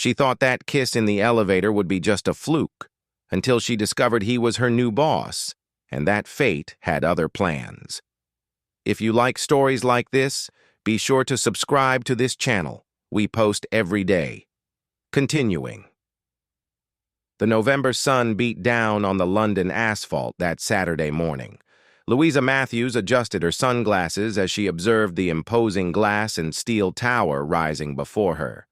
She thought that kiss in the elevator would be just a fluke, until she discovered he was her new boss, and that fate had other plans. If you like stories like this, be sure to subscribe to this channel. We post every day. Continuing. The November sun beat down on the London asphalt that Saturday morning. Louisa Matthews adjusted her sunglasses as she observed the imposing glass and steel tower rising before her.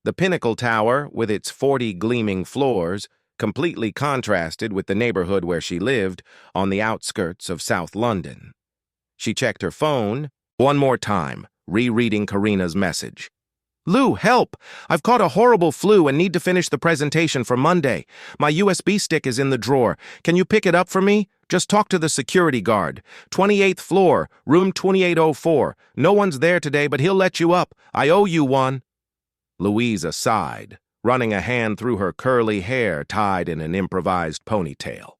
The Pinnacle Tower, with its 40 gleaming floors, completely contrasted with the neighborhood where she lived on the outskirts of South London. She checked her phone one more time, rereading Karina's message. "Lou, help! I've caught a horrible flu and need to finish the presentation for Monday. My USB stick is in the drawer. Can you pick it up for me? Just talk to the security guard. 28th floor, room 2804. No one's there today, but he'll let you up. I owe you one." Louisa sighed, running a hand through her curly hair tied in an improvised ponytail.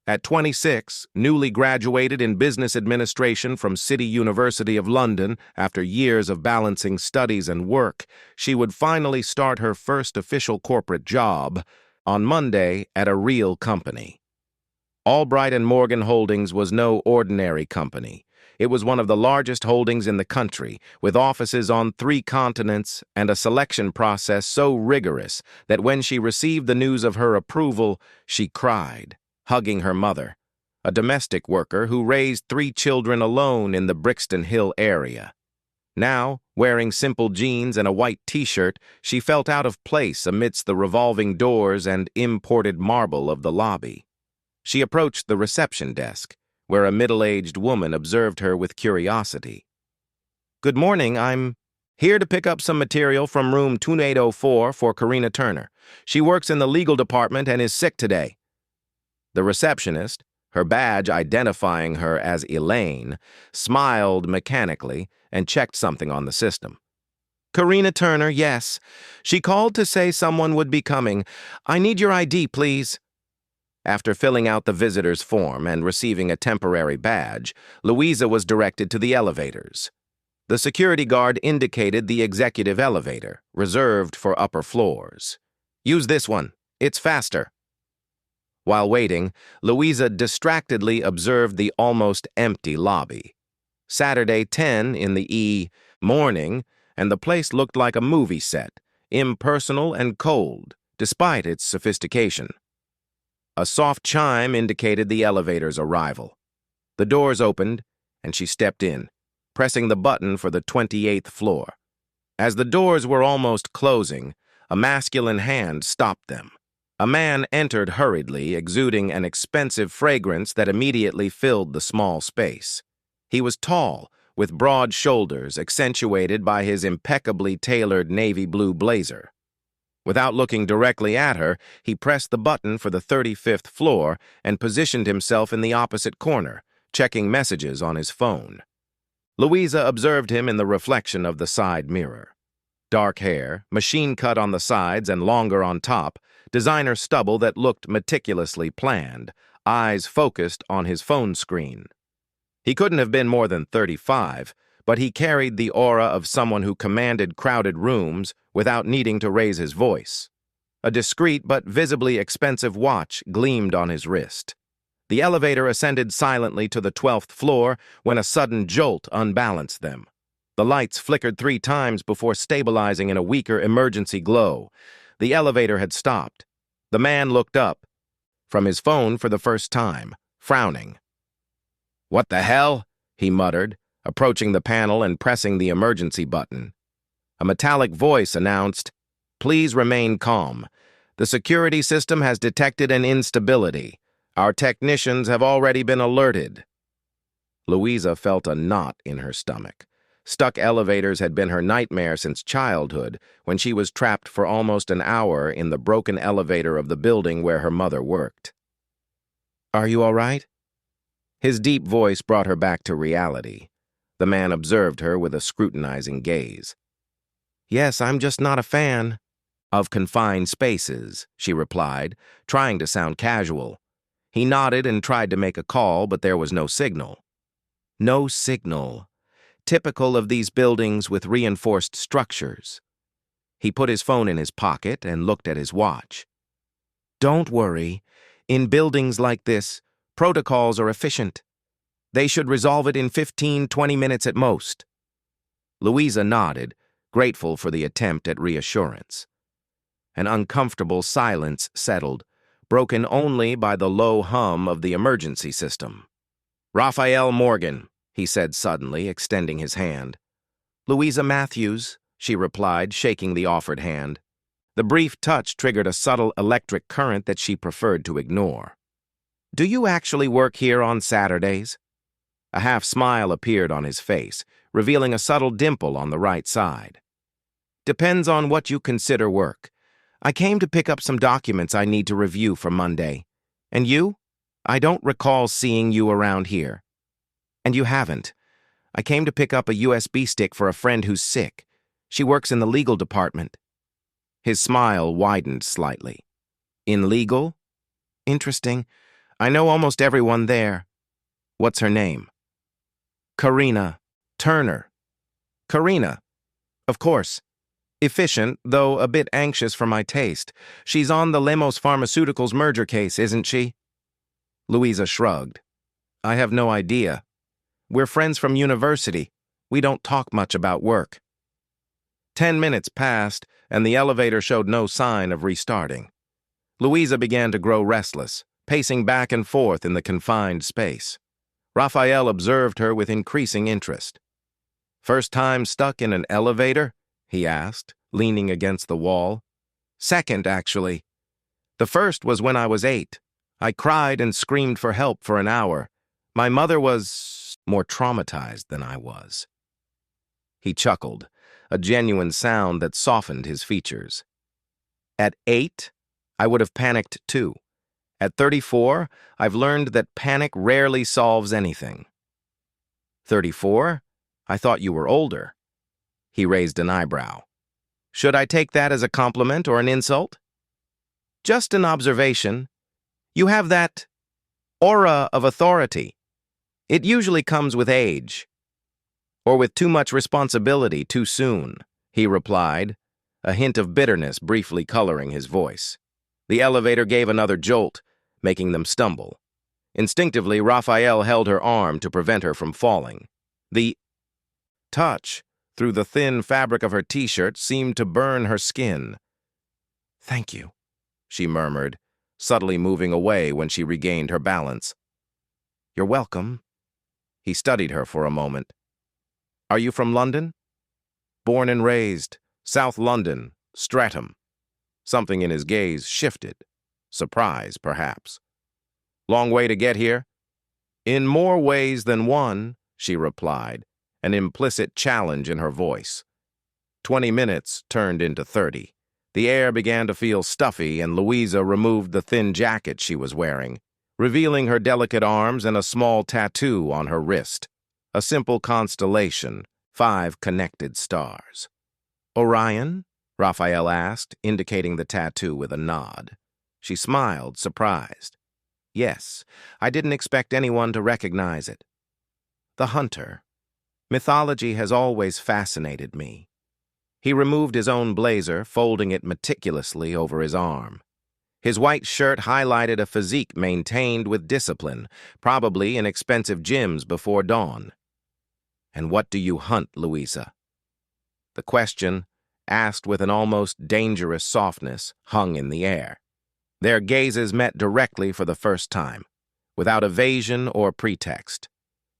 At 26, newly graduated in business administration from City University of London after years of balancing studies and work, she would finally start her first official corporate job on Monday at a real company. Albright & Morgan Holdings was no ordinary company. It was one of the largest holdings in the country, with offices on 3 continents and a selection process so rigorous that when she received the news of her approval, she cried, hugging her mother, a domestic worker who raised 3 children alone in the Brixton Hill area. Now, wearing simple jeans and a white t-shirt, she felt out of place amidst the revolving doors and imported marble of the lobby. She approached the reception desk, where a middle-aged woman observed her with curiosity. "Good morning, I'm here to pick up some material from room 2804 for Karina Turner. She works in the legal department and is sick today." The receptionist, her badge identifying her as Elaine, smiled mechanically and checked something on the system. "Karina Turner, yes. She called to say someone would be coming. I need your ID, please." After filling out the visitor's form and receiving a temporary badge, Louisa was directed to the elevators. The security guard indicated the executive elevator, reserved for upper floors. "Use this one. It's faster." While waiting, Louisa distractedly observed the almost empty lobby. Saturday 10 in the morning, and the place looked like a movie set, impersonal and cold, despite its sophistication. A soft chime indicated the elevator's arrival. The doors opened, and she stepped in, pressing the button for the 28th floor. As the doors were almost closing, a masculine hand stopped them. A man entered hurriedly, exuding an expensive fragrance that immediately filled the small space. He was tall, with broad shoulders accentuated by his impeccably tailored navy blue blazer. Without looking directly at her, he pressed the button for the 35th floor and positioned himself in the opposite corner, checking messages on his phone. Louisa observed him in the reflection of the side mirror. Dark hair, machine cut on the sides and longer on top, designer stubble that looked meticulously planned, eyes focused on his phone screen. He couldn't have been more than 35, but he carried the aura of someone who commanded crowded rooms without needing to raise his voice. A discreet but visibly expensive watch gleamed on his wrist. The elevator ascended silently to the 12th floor when a sudden jolt unbalanced them. The lights flickered 3 times before stabilizing in a weaker emergency glow. The elevator had stopped. The man looked up from his phone for the first time, frowning. "What the hell?" he muttered, approaching the panel and pressing the emergency button. A metallic voice announced, "Please remain calm. The security system has detected an instability. Our technicians have already been alerted." Louisa felt a knot in her stomach. Stuck elevators had been her nightmare since childhood, when she was trapped for almost an hour in the broken elevator of the building where her mother worked. "Are you all right?" His deep voice brought her back to reality. The man observed her with a scrutinizing gaze. "Yes, I'm just not a fan of confined spaces," she replied, trying to sound casual. He nodded and tried to make a call, but there was no signal. No signal. Typical of these buildings with reinforced structures. He put his phone in his pocket and looked at his watch. Don't worry. In buildings like this, protocols are efficient. They should resolve it in 15-20 minutes at most. Louisa nodded, grateful for the attempt at reassurance. An uncomfortable silence settled, broken only by the low hum of the emergency system. Raphael Morgan, he said suddenly, extending his hand. Louisa Matthews, she replied, shaking the offered hand. The brief touch triggered a subtle electric current that she preferred to ignore. Do you actually work here on Saturdays? A half smile appeared on his face, revealing a subtle dimple on the right side. Depends on what you consider work. I came to pick up some documents I need to review for Monday. And you? I don't recall seeing you around here. And you haven't. I came to pick up a USB stick for a friend who's sick. She works in the legal department. His smile widened slightly. In legal? Interesting. I know almost everyone there. What's her name? Karina Turner. Karina. Of course. Efficient, though a bit anxious for my taste. She's on the Lemos Pharmaceuticals merger case, isn't she? Louisa shrugged. I have no idea. We're friends from university. We don't talk much about work. 10 minutes passed, and the elevator showed no sign of restarting. Louisa began to grow restless, pacing back and forth in the confined space. Raphael observed her with increasing interest. First time stuck in an elevator? He asked, leaning against the wall. Second, actually. The first was when I was 8. I cried and screamed for help for an hour. My mother was more traumatized than I was. He chuckled, a genuine sound that softened his features. At 8, I would have panicked too. At 34, I've learned that panic rarely solves anything. 34? I thought you were older. He raised an eyebrow. Should I take that as a compliment or an insult? Just an observation. You have that aura of authority. It usually comes with age. Or with too much responsibility too soon, he replied, a hint of bitterness briefly coloring his voice. The elevator gave another jolt, making them stumble. Instinctively, Raphael held her arm to prevent her from falling. The touch through the thin fabric of her t-shirt seemed to burn her skin. Thank you, she murmured, subtly moving away when she regained her balance. You're welcome. He studied her for a moment. Are you from London? Born and raised, South London, Streatham. Something in his gaze shifted. Surprise, perhaps. Long way to get here? In more ways than one, she replied, an implicit challenge in her voice. 20 minutes turned into 30. The air began to feel stuffy, and Louisa removed the thin jacket she was wearing, revealing her delicate arms and a small tattoo on her wrist. A simple constellation, 5 connected stars. Orion? Raphael asked, indicating the tattoo with a nod. She smiled, surprised. Yes, I didn't expect anyone to recognize it. The hunter. Mythology has always fascinated me. He removed his own blazer, folding it meticulously over his arm. His white shirt highlighted a physique maintained with discipline, probably in expensive gyms before dawn. And what do you hunt, Louisa? The question, asked with an almost dangerous softness, hung in the air. Their gazes met directly for the first time, without evasion or pretext.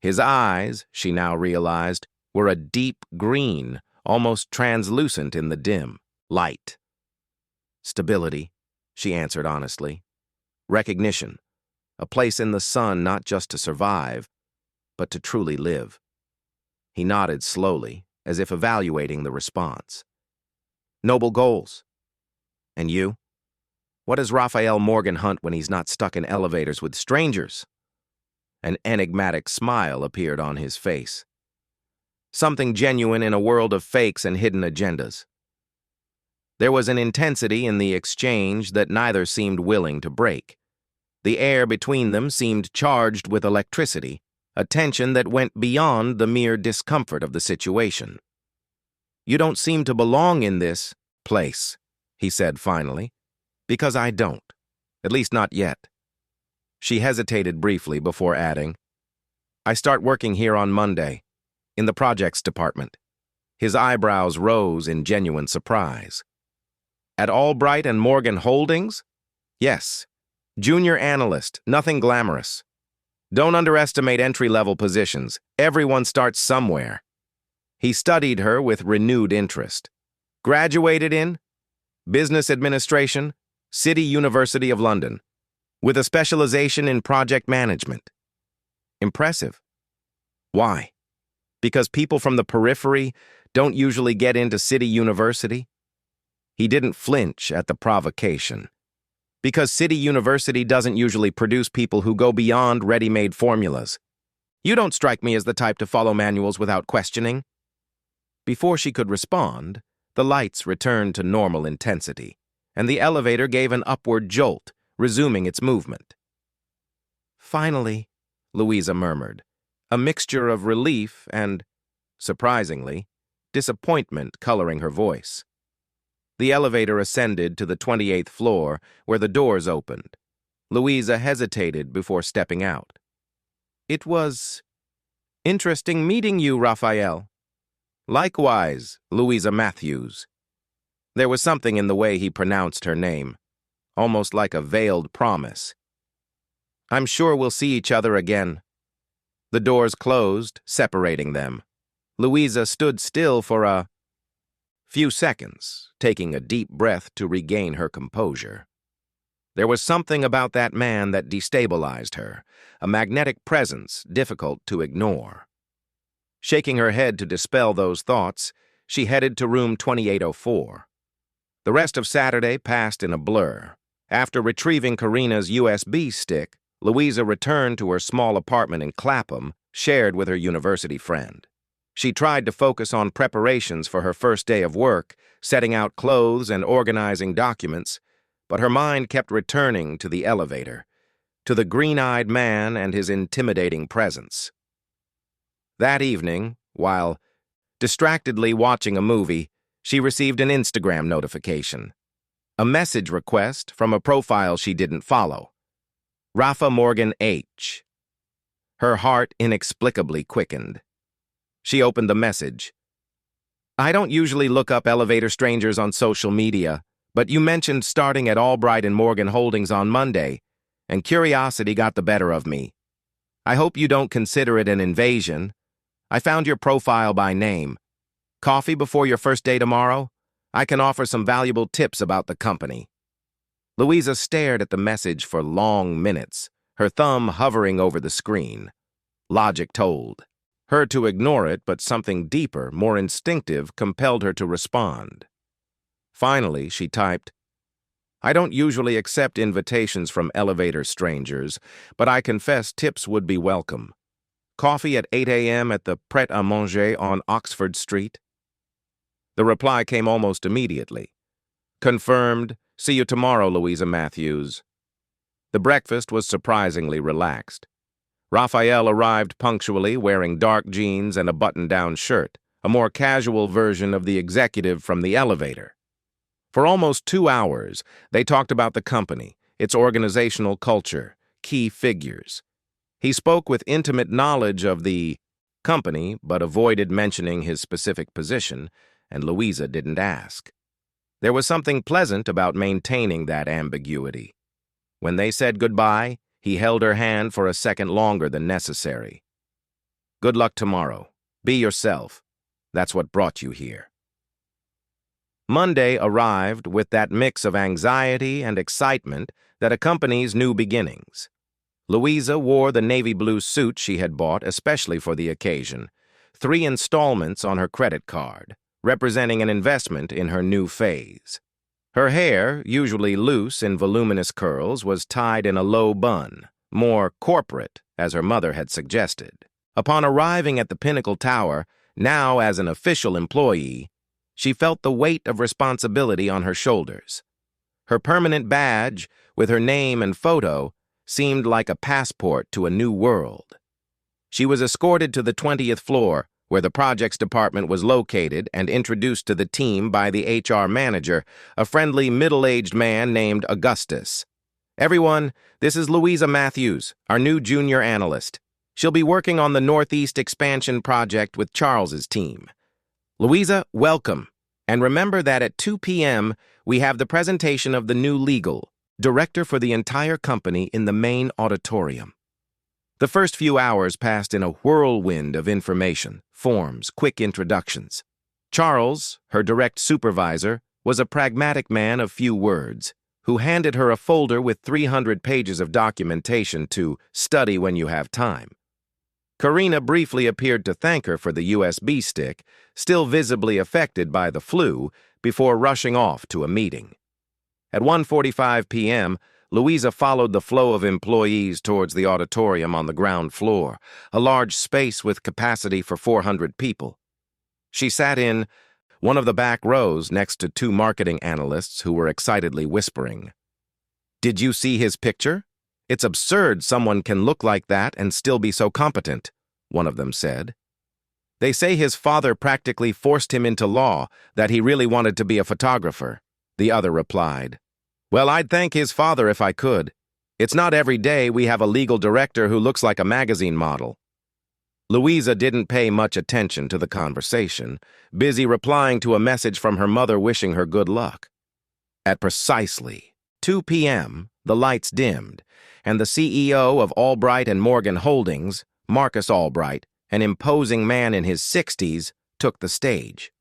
His eyes, she now realized, were a deep green, almost translucent in the dim light. Stability, she answered honestly. Recognition, a place in the sun not just to survive, but to truly live. He nodded slowly, as if evaluating the response. Noble goals. And you? What does Raphael Morgan hunt when he's not stuck in elevators with strangers? An enigmatic smile appeared on his face. Something genuine in a world of fakes and hidden agendas. There was an intensity in the exchange that neither seemed willing to break. The air between them seemed charged with electricity, a tension that went beyond the mere discomfort of the situation. You don't seem to belong in this, Place, he said finally. Because I don't. At least not yet. She hesitated briefly before adding, I start working here on Monday, in the projects department. His eyebrows rose in genuine surprise. At Albright and Morgan Holdings? Yes. Junior analyst, nothing glamorous. Don't underestimate entry-level positions. Everyone starts somewhere. He studied her with renewed interest. Graduated in Business Administration, City University of London, with a specialization in project management. Impressive. Why? Because people from the periphery don't usually get into City University? He didn't flinch at the provocation. Because City University doesn't usually produce people who go beyond ready-made formulas. You don't strike me as the type to follow manuals without questioning. Before she could respond, the lights returned to normal intensity, and the elevator gave an upward jolt, resuming its movement. Finally, Louisa murmured, a mixture of relief and, surprisingly, disappointment coloring her voice. The elevator ascended to the 28th floor, where the doors opened. Louisa hesitated before stepping out. It was interesting meeting you, Raphael. Likewise, Louisa Matthews. There was something in the way he pronounced her name, almost like a veiled promise. I'm sure we'll see each other again. The doors closed, separating them. Louisa stood still for a few seconds, taking a deep breath to regain her composure. There was something about that man that destabilized her, a magnetic presence difficult to ignore. Shaking her head to dispel those thoughts, she headed to room 2804. The rest of Saturday passed in a blur. After retrieving Karina's USB stick, Louisa returned to her small apartment in Clapham, shared with her university friend. She tried to focus on preparations for her first day of work, setting out clothes and organizing documents, but her mind kept returning to the elevator, to the green-eyed man and his intimidating presence. That evening, while distractedly watching a movie, she received an Instagram notification. A message request from a profile she didn't follow. Rafa Morgan H. Her heart inexplicably quickened. She opened the message. I don't usually look up elevator strangers on social media, but you mentioned starting at Albright and Morgan Holdings on Monday, and curiosity got the better of me. I hope you don't consider it an invasion. I found your profile by name. Coffee before your first day tomorrow? I can offer some valuable tips about the company. Louisa stared at the message for long minutes, her thumb hovering over the screen. Logic told her to ignore it, but something deeper, more instinctive, compelled her to respond. Finally, she typed, I don't usually accept invitations from elevator strangers, but I confess tips would be welcome. Coffee at 8 a.m. at the Pret-a-Manger on Oxford Street? The reply came almost immediately. Confirmed. See you tomorrow, Louisa Matthews. The breakfast was surprisingly relaxed. Raphael arrived punctually, wearing dark jeans and a button-down shirt, a more casual version of the executive from the elevator. For almost 2 hours, they talked about the company, its organizational culture, key figures. He spoke with intimate knowledge of the company, but avoided mentioning his specific position, and Louisa didn't ask. There was something pleasant about maintaining that ambiguity. When they said goodbye, he held her hand for a second longer than necessary. Good luck tomorrow. Be yourself. That's what brought you here. Monday arrived with that mix of anxiety and excitement that accompanies new beginnings. Louisa wore the navy blue suit she had bought especially for the occasion, 3 installments on her credit card, representing an investment in her new phase. Her hair, usually loose in voluminous curls, was tied in a low bun, more corporate, as her mother had suggested. Upon arriving at the Pinnacle Tower, now as an official employee, she felt the weight of responsibility on her shoulders. Her permanent badge, with her name and photo, seemed like a passport to a new world. She was escorted to the 20th floor, where the projects department was located, and introduced to the team by the HR manager, a friendly middle-aged man named Augustus. "Everyone, this is Louisa Matthews, our new junior analyst. She'll be working on the Northeast Expansion Project with Charles's team. Louisa, welcome. And remember that at 2 p.m., we have the presentation of the new legal director for the entire company in the main auditorium." The first few hours passed in a whirlwind of information, forms, quick introductions. Charles, her direct supervisor, was a pragmatic man of few words, who handed her a folder with 300 pages of documentation to study when you have time. Karina briefly appeared to thank her for the USB stick, still visibly affected by the flu, before rushing off to a meeting. At 1:45 p.m., Louisa followed the flow of employees towards the auditorium on the ground floor, a large space with capacity for 400 people. She sat in one of the back rows next to two marketing analysts who were excitedly whispering. "Did you see his picture? It's absurd someone can look like that and still be so competent," one of them said. "They say his father practically forced him into law, that he really wanted to be a photographer," the other replied. "Well, I'd thank his father if I could. It's not every day we have a legal director who looks like a magazine model." Louisa didn't pay much attention to the conversation, busy replying to a message from her mother wishing her good luck. At precisely 2 p.m., the lights dimmed, and the CEO of Albright and Morgan Holdings, Marcus Albright, an imposing man in his 60s, took the stage.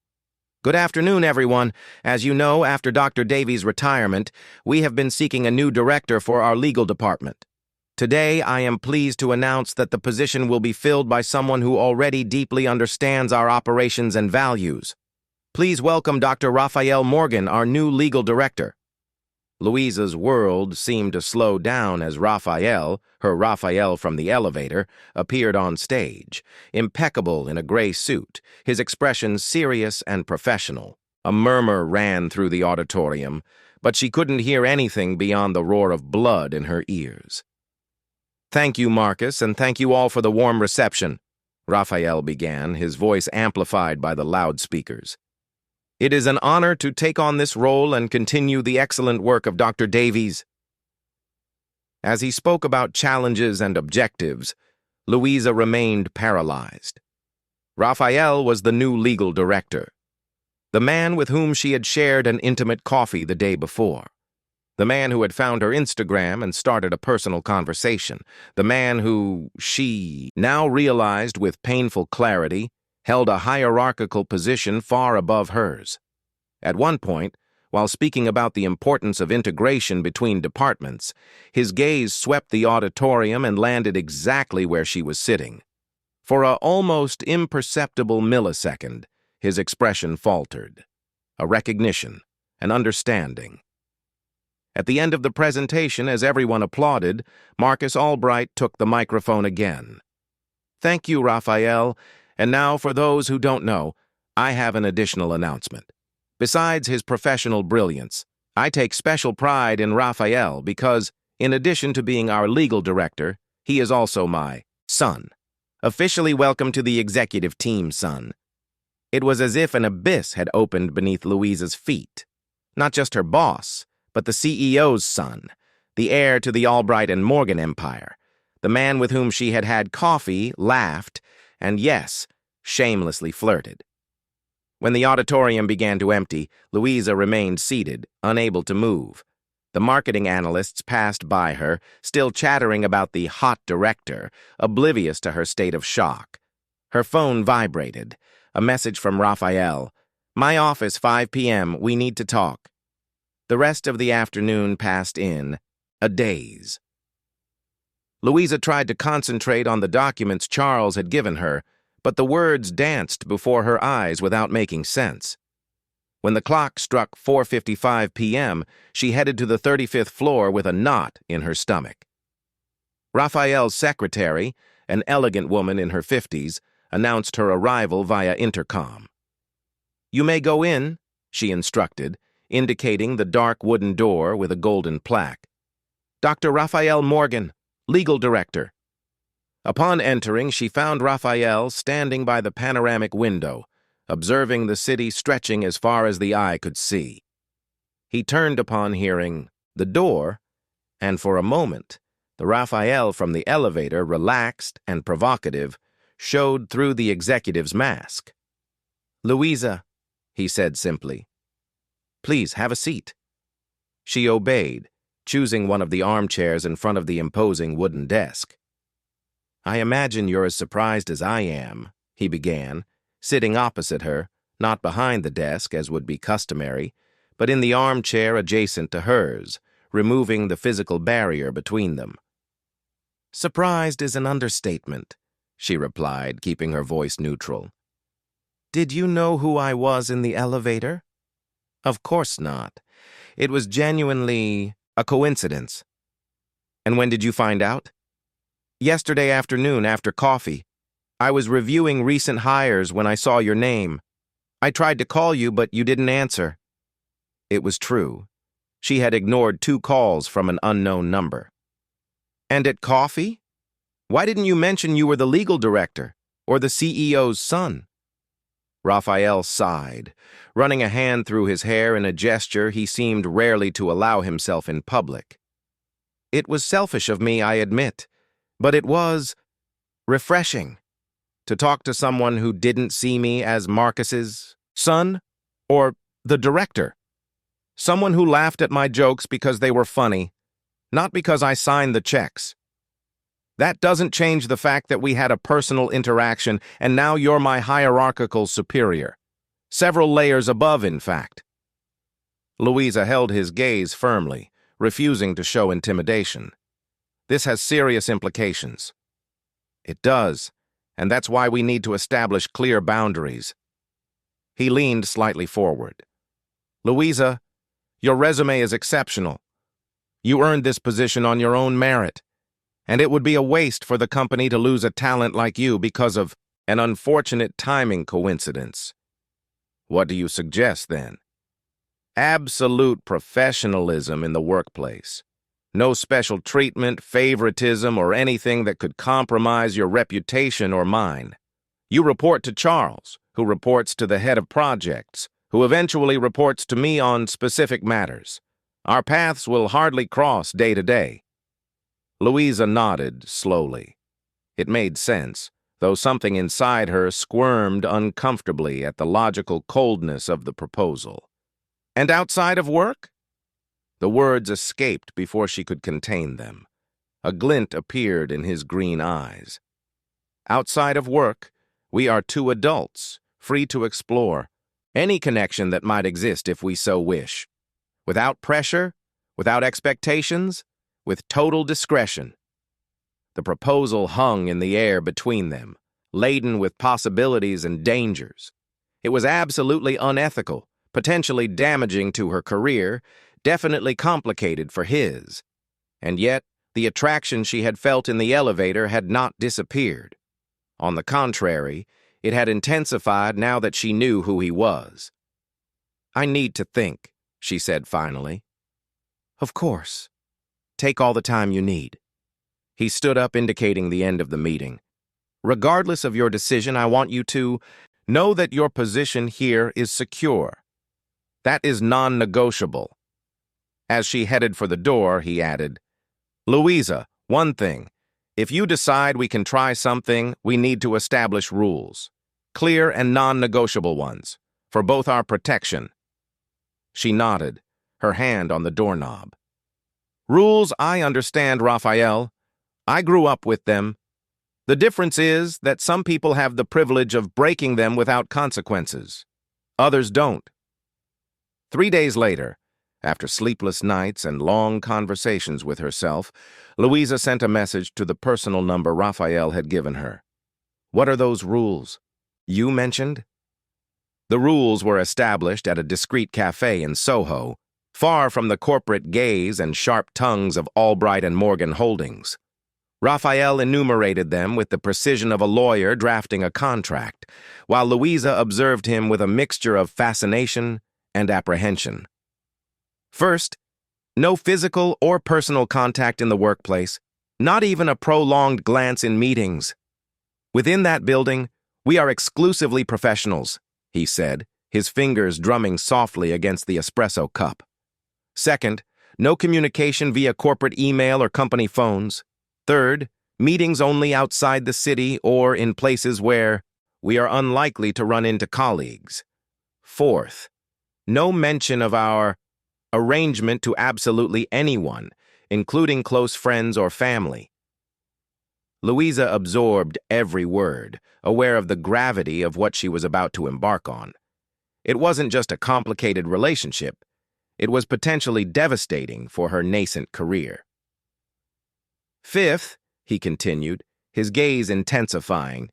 "Good afternoon, everyone. As you know, after Dr. Davies' retirement, we have been seeking a new director for our legal department. Today, I am pleased to announce that the position will be filled by someone who already deeply understands our operations and values. Please welcome Dr. Raphael Morgan, our new legal director." Louisa's world seemed to slow down as Raphael, her Raphael from the elevator, appeared on stage, impeccable in a gray suit, his expression serious and professional. A murmur ran through the auditorium, but she couldn't hear anything beyond the roar of blood in her ears. "Thank you, Marcus, and thank you all for the warm reception," Raphael began, his voice amplified by the loudspeakers. "It is an honor to take on this role and continue the excellent work of Dr. Davies." As he spoke about challenges and objectives, Louisa remained paralyzed. Raphael was the new legal director, the man with whom she had shared an intimate coffee the day before, the man who had found her Instagram and started a personal conversation, the man who, she now realized with painful clarity, held a hierarchical position far above hers. At one point, while speaking about the importance of integration between departments, his gaze swept the auditorium and landed exactly where she was sitting. For a almost imperceptible millisecond, his expression faltered. A recognition, an understanding. At the end of the presentation, as everyone applauded, Marcus Albright took the microphone again. "Thank you, Raphael. And now, for those who don't know, I have an additional announcement. Besides his professional brilliance, I take special pride in Raphael because, in addition to being our legal director, he is also my son. Officially welcome to the executive team, son." It was as if an abyss had opened beneath Louisa's feet. Not just her boss, but the CEO's son, the heir to the Albright and Morgan empire, the man with whom she had had coffee, laughed, and yes, shamelessly flirted. When the auditorium began to empty, Louisa remained seated, unable to move. The marketing analysts passed by her, still chattering about the hot director, oblivious to her state of shock. Her phone vibrated. A message from Raphael. "My office, 5 p.m. We need to talk." The rest of the afternoon passed in a daze. Louisa tried to concentrate on the documents Charles had given her, but the words danced before her eyes without making sense. When the clock struck 4:55 p.m., she headed to the 35th floor with a knot in her stomach. Raphael's secretary, an elegant woman in her 50s, announced her arrival via intercom. "You may go in," she instructed, indicating the dark wooden door with a golden plaque. "Dr. Raphael Morgan, legal director." Upon entering, she found Raphael standing by the panoramic window, observing the city stretching as far as the eye could see. He turned upon hearing the door, and for a moment, the Raphael from the elevator, relaxed and provocative, showed through the executive's mask. "Louisa," he said simply, "please have a seat." She obeyed, choosing one of the armchairs in front of the imposing wooden desk. "I imagine you're as surprised as I am," he began, sitting opposite her, not behind the desk as would be customary, but in the armchair adjacent to hers, removing the physical barrier between them. "Surprised is an understatement," she replied, keeping her voice neutral. "Did you know who I was in the elevator?" "Of course not. It was genuinely a coincidence." "And when did you find out?" "Yesterday afternoon after coffee. I was reviewing recent hires when I saw your name. I tried to call you, but you didn't answer." It was true. She had ignored 2 calls from an unknown number. "And at coffee? Why didn't you mention you were the legal director or the CEO's son?" Raphael sighed, running a hand through his hair in a gesture he seemed rarely to allow himself in public. "It was selfish of me, I admit, but it was refreshing to talk to someone who didn't see me as Marcus's son or the director. Someone who laughed at my jokes because they were funny, not because I signed the checks. That doesn't change the fact that we had a personal interaction, and now you're my hierarchical superior. Several layers above, in fact." Louisa held his gaze firmly, refusing to show intimidation. "This has serious implications." "It does, and that's why we need to establish clear boundaries." He leaned slightly forward. "Louisa, your resume is exceptional. You earned this position on your own merit, and it would be a waste for the company to lose a talent like you because of an unfortunate timing coincidence." "What do you suggest, then?" "Absolute professionalism in the workplace. No special treatment, favoritism, or anything that could compromise your reputation or mine. You report to Charles, who reports to the head of projects, who eventually reports to me on specific matters. Our paths will hardly cross day to day." Louisa nodded slowly. It made sense, though something inside her squirmed uncomfortably at the logical coldness of the proposal. "And outside of work?" The words escaped before she could contain them. A glint appeared in his green eyes. "Outside of work, we are 2 adults, free to explore any connection that might exist if we so wish. Without pressure, without expectations, with total discretion." The proposal hung in the air between them, laden with possibilities and dangers. It was absolutely unethical, potentially damaging to her career, definitely complicated for his. And yet, the attraction she had felt in the elevator had not disappeared. On the contrary, it had intensified now that she knew who he was. "I need to think," she said finally. "Of course. Take all the time you need." He stood up, indicating the end of the meeting. "Regardless of your decision, I want you to know that your position here is secure. That is non-negotiable." As she headed for the door, he added, "Louisa, one thing. If you decide we can try something, we need to establish rules. Clear and non-negotiable ones, for both our protection." She nodded, her hand on the doorknob. "Rules I understand, Raphael. I grew up with them. The difference is that some people have the privilege of breaking them without consequences. Others don't." 3 days later, after sleepless nights and long conversations with herself, Louisa sent a message to the personal number Raphael had given her. "What are those rules you mentioned?" The rules were established at a discreet cafe in Soho, far from the corporate gaze and sharp tongues of Albright and Morgan Holdings. Raphael enumerated them with the precision of a lawyer drafting a contract, while Louisa observed him with a mixture of fascination and apprehension. First, no physical or personal contact in the workplace, Not even a prolonged glance in meetings. Within that building, we are exclusively professionals, he said, his fingers drumming softly against the espresso cup. Second, no communication via corporate email or company phones. Third, meetings only outside the city or in places where we are unlikely to run into colleagues. Fourth, no mention of our arrangement to absolutely anyone, including close friends or family. Louisa absorbed every word, aware of the gravity of what she was about to embark on. It wasn't just a complicated relationship. It was potentially devastating for her nascent career. Fifth, he continued, his gaze intensifying,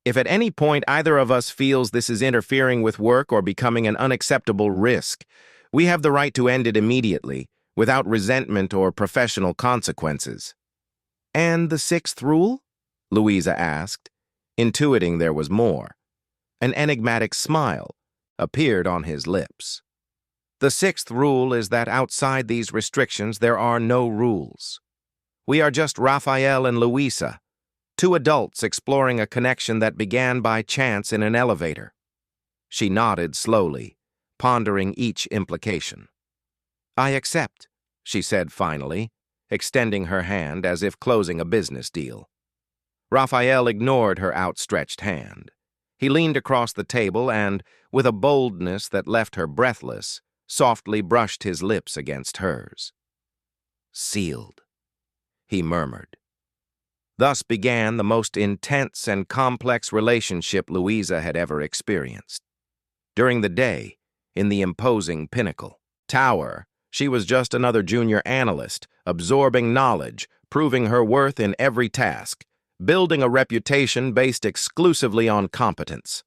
if at any point either of us feels this is interfering with work or becoming an unacceptable risk, we have the right to end it immediately, without resentment or professional consequences. And the sixth rule? Louisa asked, intuiting there was more. An enigmatic smile appeared on his lips. The sixth rule is that outside these restrictions there are no rules. We are just Raphael and Louisa, two adults exploring a connection that began by chance in an elevator. She nodded slowly, pondering each implication. I accept, she said finally, extending her hand as if closing a business deal. Raphael ignored her outstretched hand. He leaned across the table and, with a boldness that left her breathless, softly brushed his lips against hers. Sealed, he murmured. Thus began the most intense and complex relationship Louisa had ever experienced. During the day, in the imposing Pinnacle Tower, she was just another junior analyst, absorbing knowledge, proving her worth in every task, building a reputation based exclusively on competence.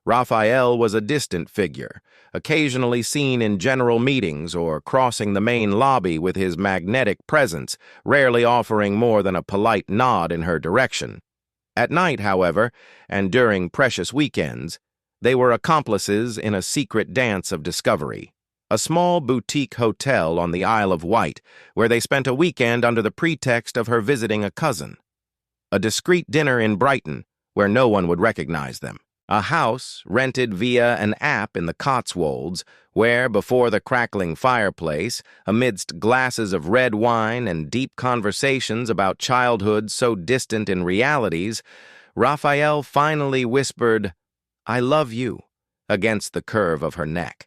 Raphael was a distant figure, occasionally seen in general meetings or crossing the main lobby with his magnetic presence, rarely offering more than a polite nod in her direction. At night, however, and during precious weekends, they were accomplices in a secret dance of discovery, a small boutique hotel on the Isle of Wight, where they spent a weekend under the pretext of her visiting a cousin. A discreet dinner in Brighton, where no one would recognize them. A house rented via an app in the Cotswolds, where, before the crackling fireplace, amidst glasses of red wine and deep conversations about childhood so distant in realities, Raphael finally whispered, I love you, against the curve of her neck.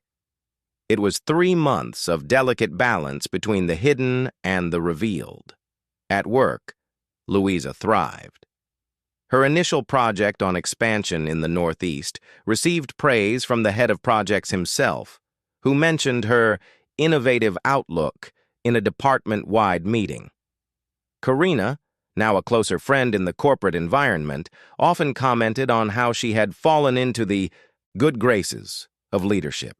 It was 3 months of delicate balance between the hidden and the revealed. At work, Louisa thrived. Her initial project on expansion in the Northeast received praise from the head of projects himself, who mentioned her innovative outlook in a department-wide meeting. Karina, now a closer friend in the corporate environment, often commented on how she had fallen into the good graces of leadership.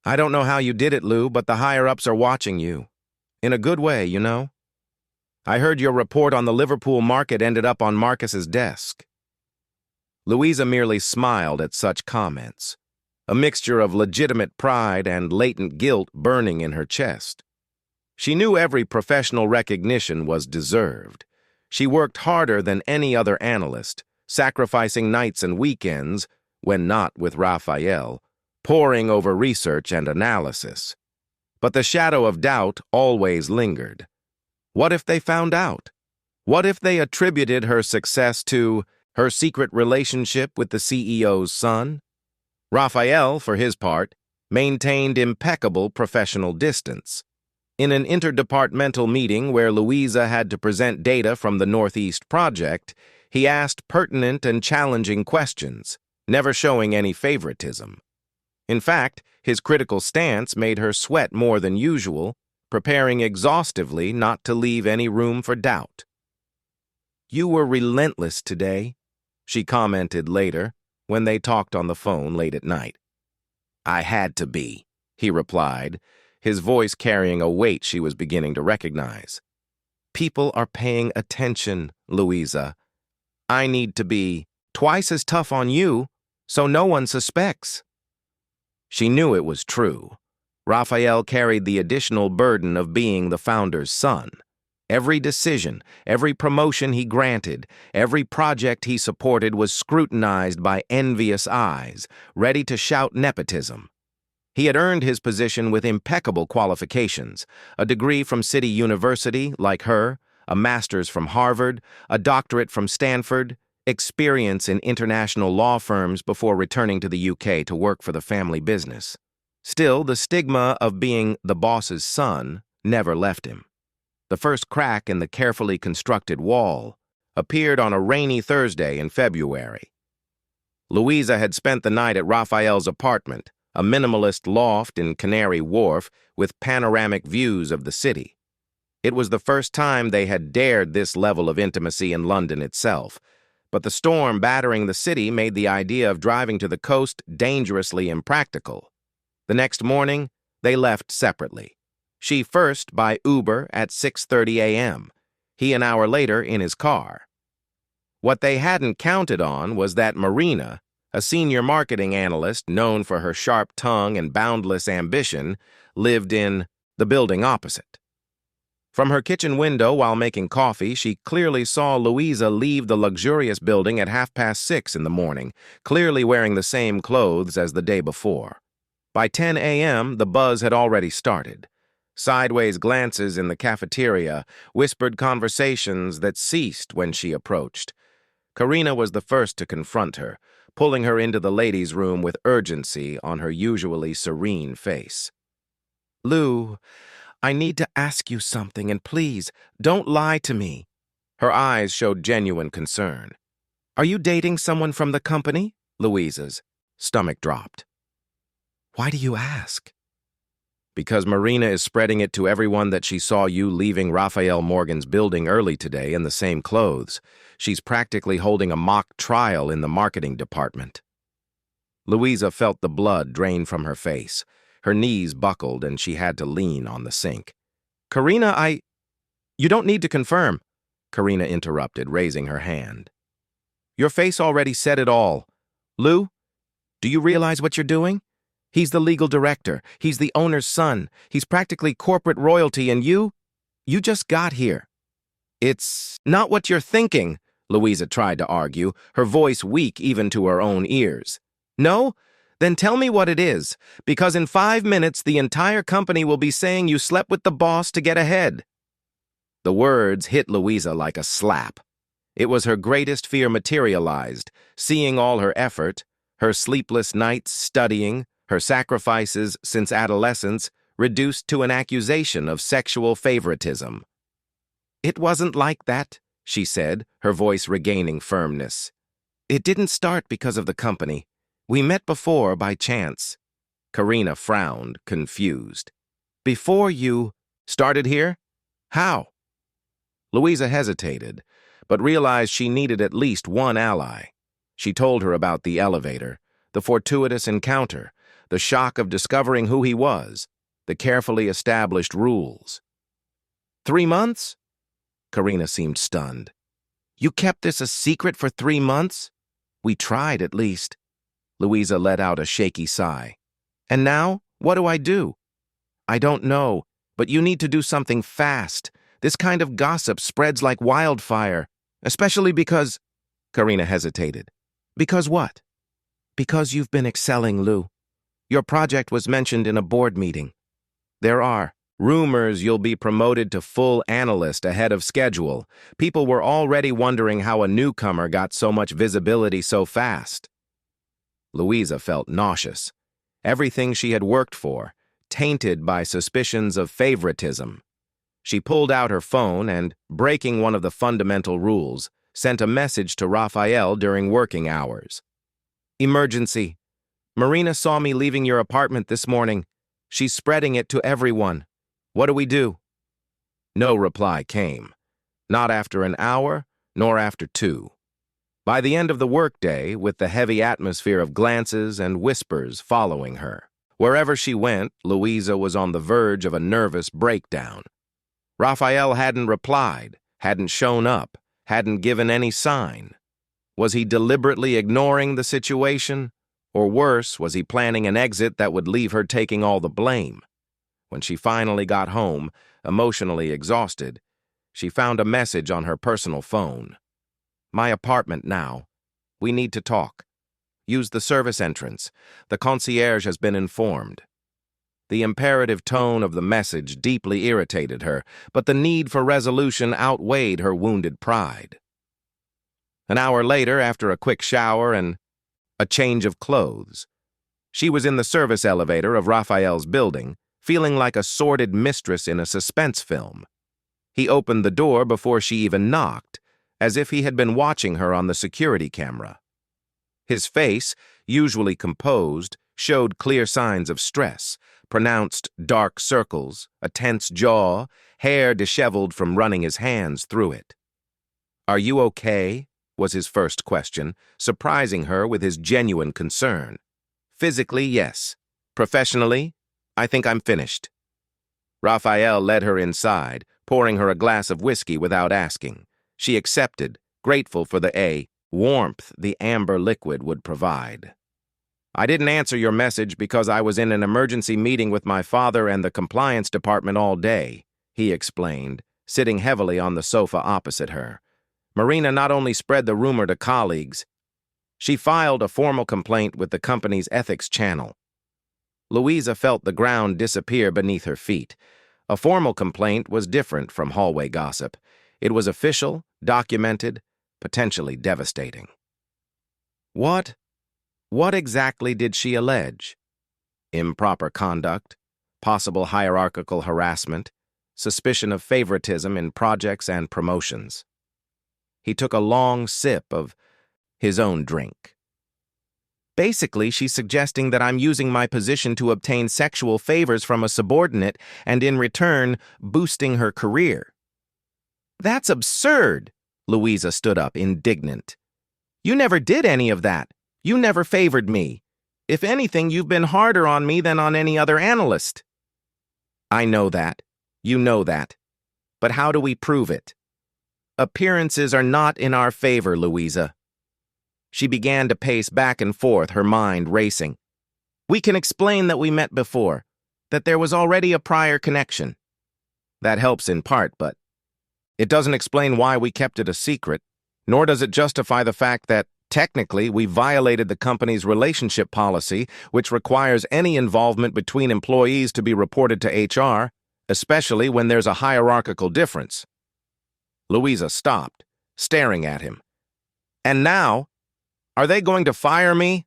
I don't know how you did it, Lou, but the higher-ups are watching you. In a good way, you know. I heard your report on the Liverpool market ended up on Marcus's desk. Louisa merely smiled at such comments, a mixture of legitimate pride and latent guilt burning in her chest. She knew every professional recognition was deserved. She worked harder than any other analyst, sacrificing nights and weekends, when not with Raphael, poring over research and analysis. But the shadow of doubt always lingered. What if they found out? What if they attributed her success to her secret relationship with the CEO's son? Raphael, for his part, maintained impeccable professional distance. In an interdepartmental meeting where Louisa had to present data from the Northeast project, he asked pertinent and challenging questions, never showing any favoritism. In fact, his critical stance made her sweat more than usual, preparing exhaustively not to leave any room for doubt. You were relentless today, she commented later, when they talked on the phone late at night. I had to be, he replied, his voice carrying a weight she was beginning to recognize. People are paying attention, Louisa. I need to be twice as tough on you, so no one suspects. She knew it was true. Raphael carried the additional burden of being the founder's son, Every decision, every promotion he granted, every project he supported was scrutinized by envious eyes, ready to shout nepotism. He had earned his position with impeccable qualifications, a degree from City University, like her, a master's from Harvard, a doctorate from Stanford, experience in international law firms before returning to the UK to work for the family business. Still, the stigma of being the boss's son never left him. The first crack in the carefully constructed wall appeared on a rainy Thursday in February. Louisa had spent the night at Raphael's apartment, a minimalist loft in Canary Wharf with panoramic views of the city. It was the first time they had dared this level of intimacy in London itself, but the storm battering the city made the idea of driving to the coast dangerously impractical. The next morning, they left separately. She first by Uber at 6:30 a.m., he an hour later in his car. What they hadn't counted on was that Marina, a senior marketing analyst known for her sharp tongue and boundless ambition, lived in the building opposite. From her kitchen window while making coffee, she clearly saw Louisa leave the luxurious building at 6:30 in the morning, clearly wearing the same clothes as the day before. By 10 a.m., the buzz had already started. Sideways glances in the cafeteria, whispered conversations that ceased when she approached. Karina was the first to confront her, pulling her into the ladies' room with urgency on her usually serene face. "Lou, I need to ask you something, and please, don't lie to me." Her eyes showed genuine concern. "Are you dating someone from the company?" Louisa's stomach dropped. "Why do you ask?" "Because Marina is spreading it to everyone that she saw you leaving Raphael Morgan's building early today in the same clothes. She's practically holding a mock trial in the marketing department." Louisa felt the blood drain from her face. Her knees buckled and she had to lean on the sink. "Karina, You don't need to confirm," Karina interrupted, raising her hand. "Your face already said it all. Lou, do you realize what you're doing? He's the legal director. He's the owner's son. He's practically corporate royalty, and you just got here." "It's not what you're thinking," Louisa tried to argue, her voice weak even to her own ears. "No? Then tell me what it is, because in 5 minutes the entire company will be saying you slept with the boss to get ahead." The words hit Louisa like a slap. It was her greatest fear materialized, seeing all her effort, her sleepless nights studying, her sacrifices since adolescence, reduced to an accusation of sexual favoritism. "It wasn't like that," she said, her voice regaining firmness. "It didn't start because of the company. We met before by chance." Karina frowned, confused. "Before you started here? How?" Louisa hesitated, but realized she needed at least one ally. She told her about the elevator, the fortuitous encounter, the shock of discovering who he was, the carefully established rules. 3 months? Karina seemed stunned. "You kept this a secret for 3 months?" "We tried, at least." Louisa let out a shaky sigh. "And now, what do I do?" "I don't know, but you need to do something fast. This kind of gossip spreads like wildfire, especially because—" Karina hesitated. "Because what?" "Because you've been excelling, Lou. Your project was mentioned in a board meeting. There are rumors you'll be promoted to full analyst ahead of schedule. People were already wondering how a newcomer got so much visibility so fast." Louisa felt nauseous. Everything she had worked for, tainted by suspicions of favoritism. She pulled out her phone and, breaking one of the fundamental rules, sent a message to Raphael during working hours. "Emergency. Marina saw me leaving your apartment this morning. She's spreading it to everyone. What do we do?" No reply came, not after an hour, nor after 2. By the end of the workday, with the heavy atmosphere of glances and whispers following her, wherever she went, Louisa was on the verge of a nervous breakdown. Raphael hadn't replied, hadn't shown up, hadn't given any sign. Was he deliberately ignoring the situation? Or worse, was he planning an exit that would leave her taking all the blame? When she finally got home, emotionally exhausted, She found a message on her personal phone. "My apartment now. We need to talk. Use the service entrance. The concierge has been informed." The imperative tone of the message deeply irritated her, but the need for resolution outweighed her wounded pride. An hour later, after a quick shower and a change of clothes, she was in the service elevator of Raphael's building, feeling like a sordid mistress in a suspense film. He opened the door before she even knocked, as if he had been watching her on the security camera. His face, usually composed, showed clear signs of stress, pronounced dark circles, a tense jaw, hair disheveled from running his hands through it. "Are you okay?" was his first question, surprising her with his genuine concern. "Physically, yes. Professionally, I think I'm finished." Raphael led her inside, pouring her a glass of whiskey without asking. She accepted, grateful for the warmth the amber liquid would provide. "I didn't answer your message because I was in an emergency meeting with my father and the compliance department all day," he explained, sitting heavily on the sofa opposite her. "Marina not only spread the rumor to colleagues, she filed a formal complaint with the company's ethics channel." Louisa felt the ground disappear beneath her feet. A formal complaint was different from hallway gossip. It was official, documented, potentially devastating. What exactly did she allege? Improper conduct, possible hierarchical harassment, suspicion of favoritism in projects and promotions. He took a long sip of his own drink. "Basically, she's suggesting that I'm using my position to obtain sexual favors from a subordinate and in return boosting her career." "That's absurd!" Louisa stood up, indignant. "You never did any of that. You never favored me. If anything, you've been harder on me than on any other analyst." "I know that. You know that. But how do we prove it?" "Appearances are not in our favor, Louisa." She began to pace back and forth, her mind racing. "We can explain that we met before, that there was already a prior connection." "That helps in part, but it doesn't explain why we kept it a secret, nor does it justify the fact that, technically, we violated the company's relationship policy, which requires any involvement between employees to be reported to HR, especially when there's a hierarchical difference." Louisa stopped, staring at him. "And now, are they going to fire me?"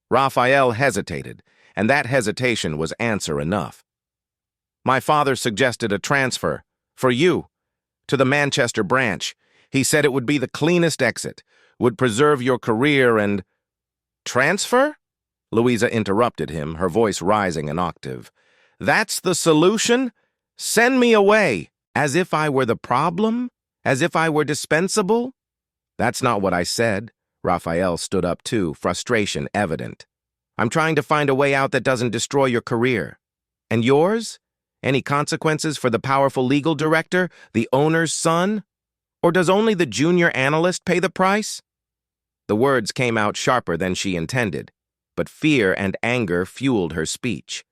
Raphael hesitated, and that hesitation was answer enough. "My father suggested a transfer, for you, to the Manchester branch. He said it would be the cleanest exit, would preserve your career and—" "Transfer?" Louisa interrupted him, her voice rising an octave. "That's the solution? Send me away, as if I were the problem? As if I were dispensable?" "That's not what I said." Raphael stood up too, frustration evident. "I'm trying to find a way out that doesn't destroy your career. And yours? Any consequences for the powerful legal director, the owner's son? Or does only the junior analyst pay the price?" The words came out sharper than she intended, but fear and anger fueled her speech.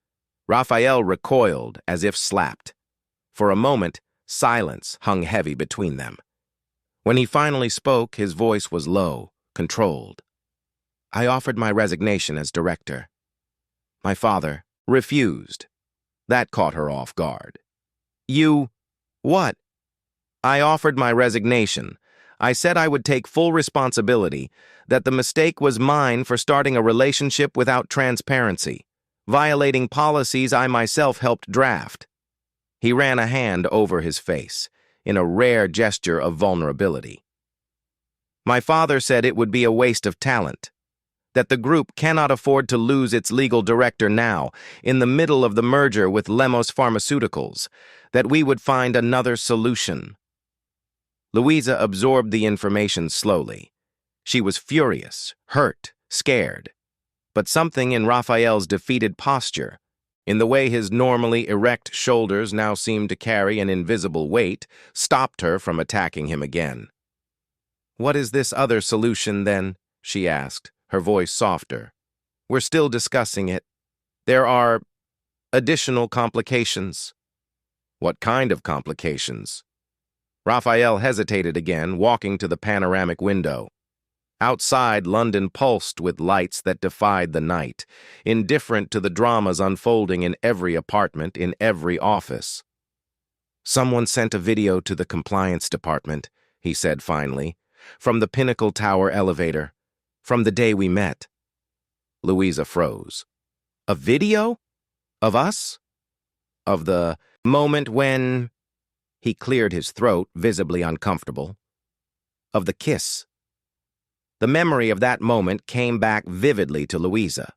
Raphael recoiled as if slapped. For a moment, silence hung heavy between them. When he finally spoke, his voice was low, controlled. "I offered my resignation as director. My father refused." That caught her off guard. "You... what?" "I offered my resignation. I said I would take full responsibility, that the mistake was mine for starting a relationship without transparency, violating policies I myself helped draft." He ran a hand over his face, in a rare gesture of vulnerability. "My father said it would be a waste of talent, that the group cannot afford to lose its legal director now, in the middle of the merger with Lemos Pharmaceuticals, that we would find another solution." Louisa absorbed the information slowly. She was furious, hurt, scared. But something in Raphael's defeated posture, in the way his normally erect shoulders now seemed to carry an invisible weight, stopped her from attacking him again. "What is this other solution, then?" she asked, her voice softer. "We're still discussing it. There are additional complications." "What kind of complications?" Raphael hesitated again, walking to the panoramic window. Outside, London pulsed with lights that defied the night, indifferent to the dramas unfolding in every apartment, in every office. "Someone sent a video to the compliance department," he said finally, "from the Pinnacle Tower elevator, from the day we met." Louisa froze. "A video? Of us? Of the moment when—" He cleared his throat, visibly uncomfortable. "Of the kiss." The memory of that moment came back vividly to Louisa.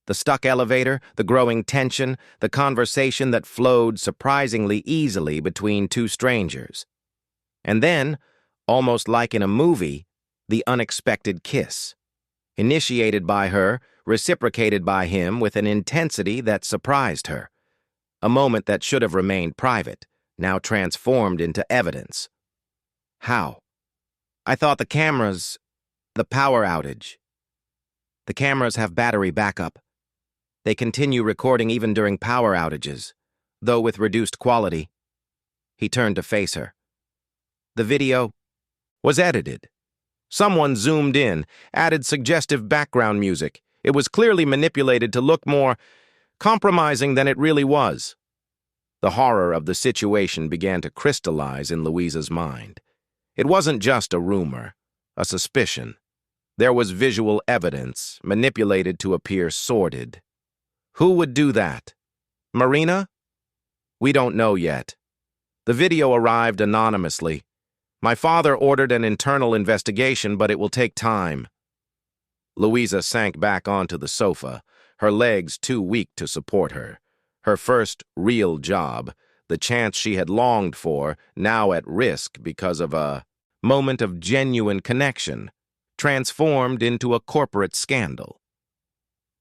The stuck elevator, the growing tension, the conversation that flowed surprisingly easily between two strangers. And then, almost like in a movie, the unexpected kiss. Initiated by her, reciprocated by him with an intensity that surprised her. A moment that should have remained private, now transformed into evidence. How? "I thought the cameras... the power outage. The cameras have battery backup. They continue recording even during power outages, though with reduced quality." He turned to face her. "The video was edited. Someone zoomed in, added suggestive background music. It was clearly manipulated to look more compromising than it really was." The horror of the situation began to crystallize in Louisa's mind. It wasn't just a rumor, a suspicion. There was visual evidence, manipulated to appear sordid. Who would do that? Marina? We don't know yet. The video arrived anonymously. My father ordered an internal investigation, but it will take time. Louisa sank back onto the sofa, her legs too weak to support her. Her first real job, the chance she had longed for, now at risk because of a moment of genuine connection, transformed into a corporate scandal.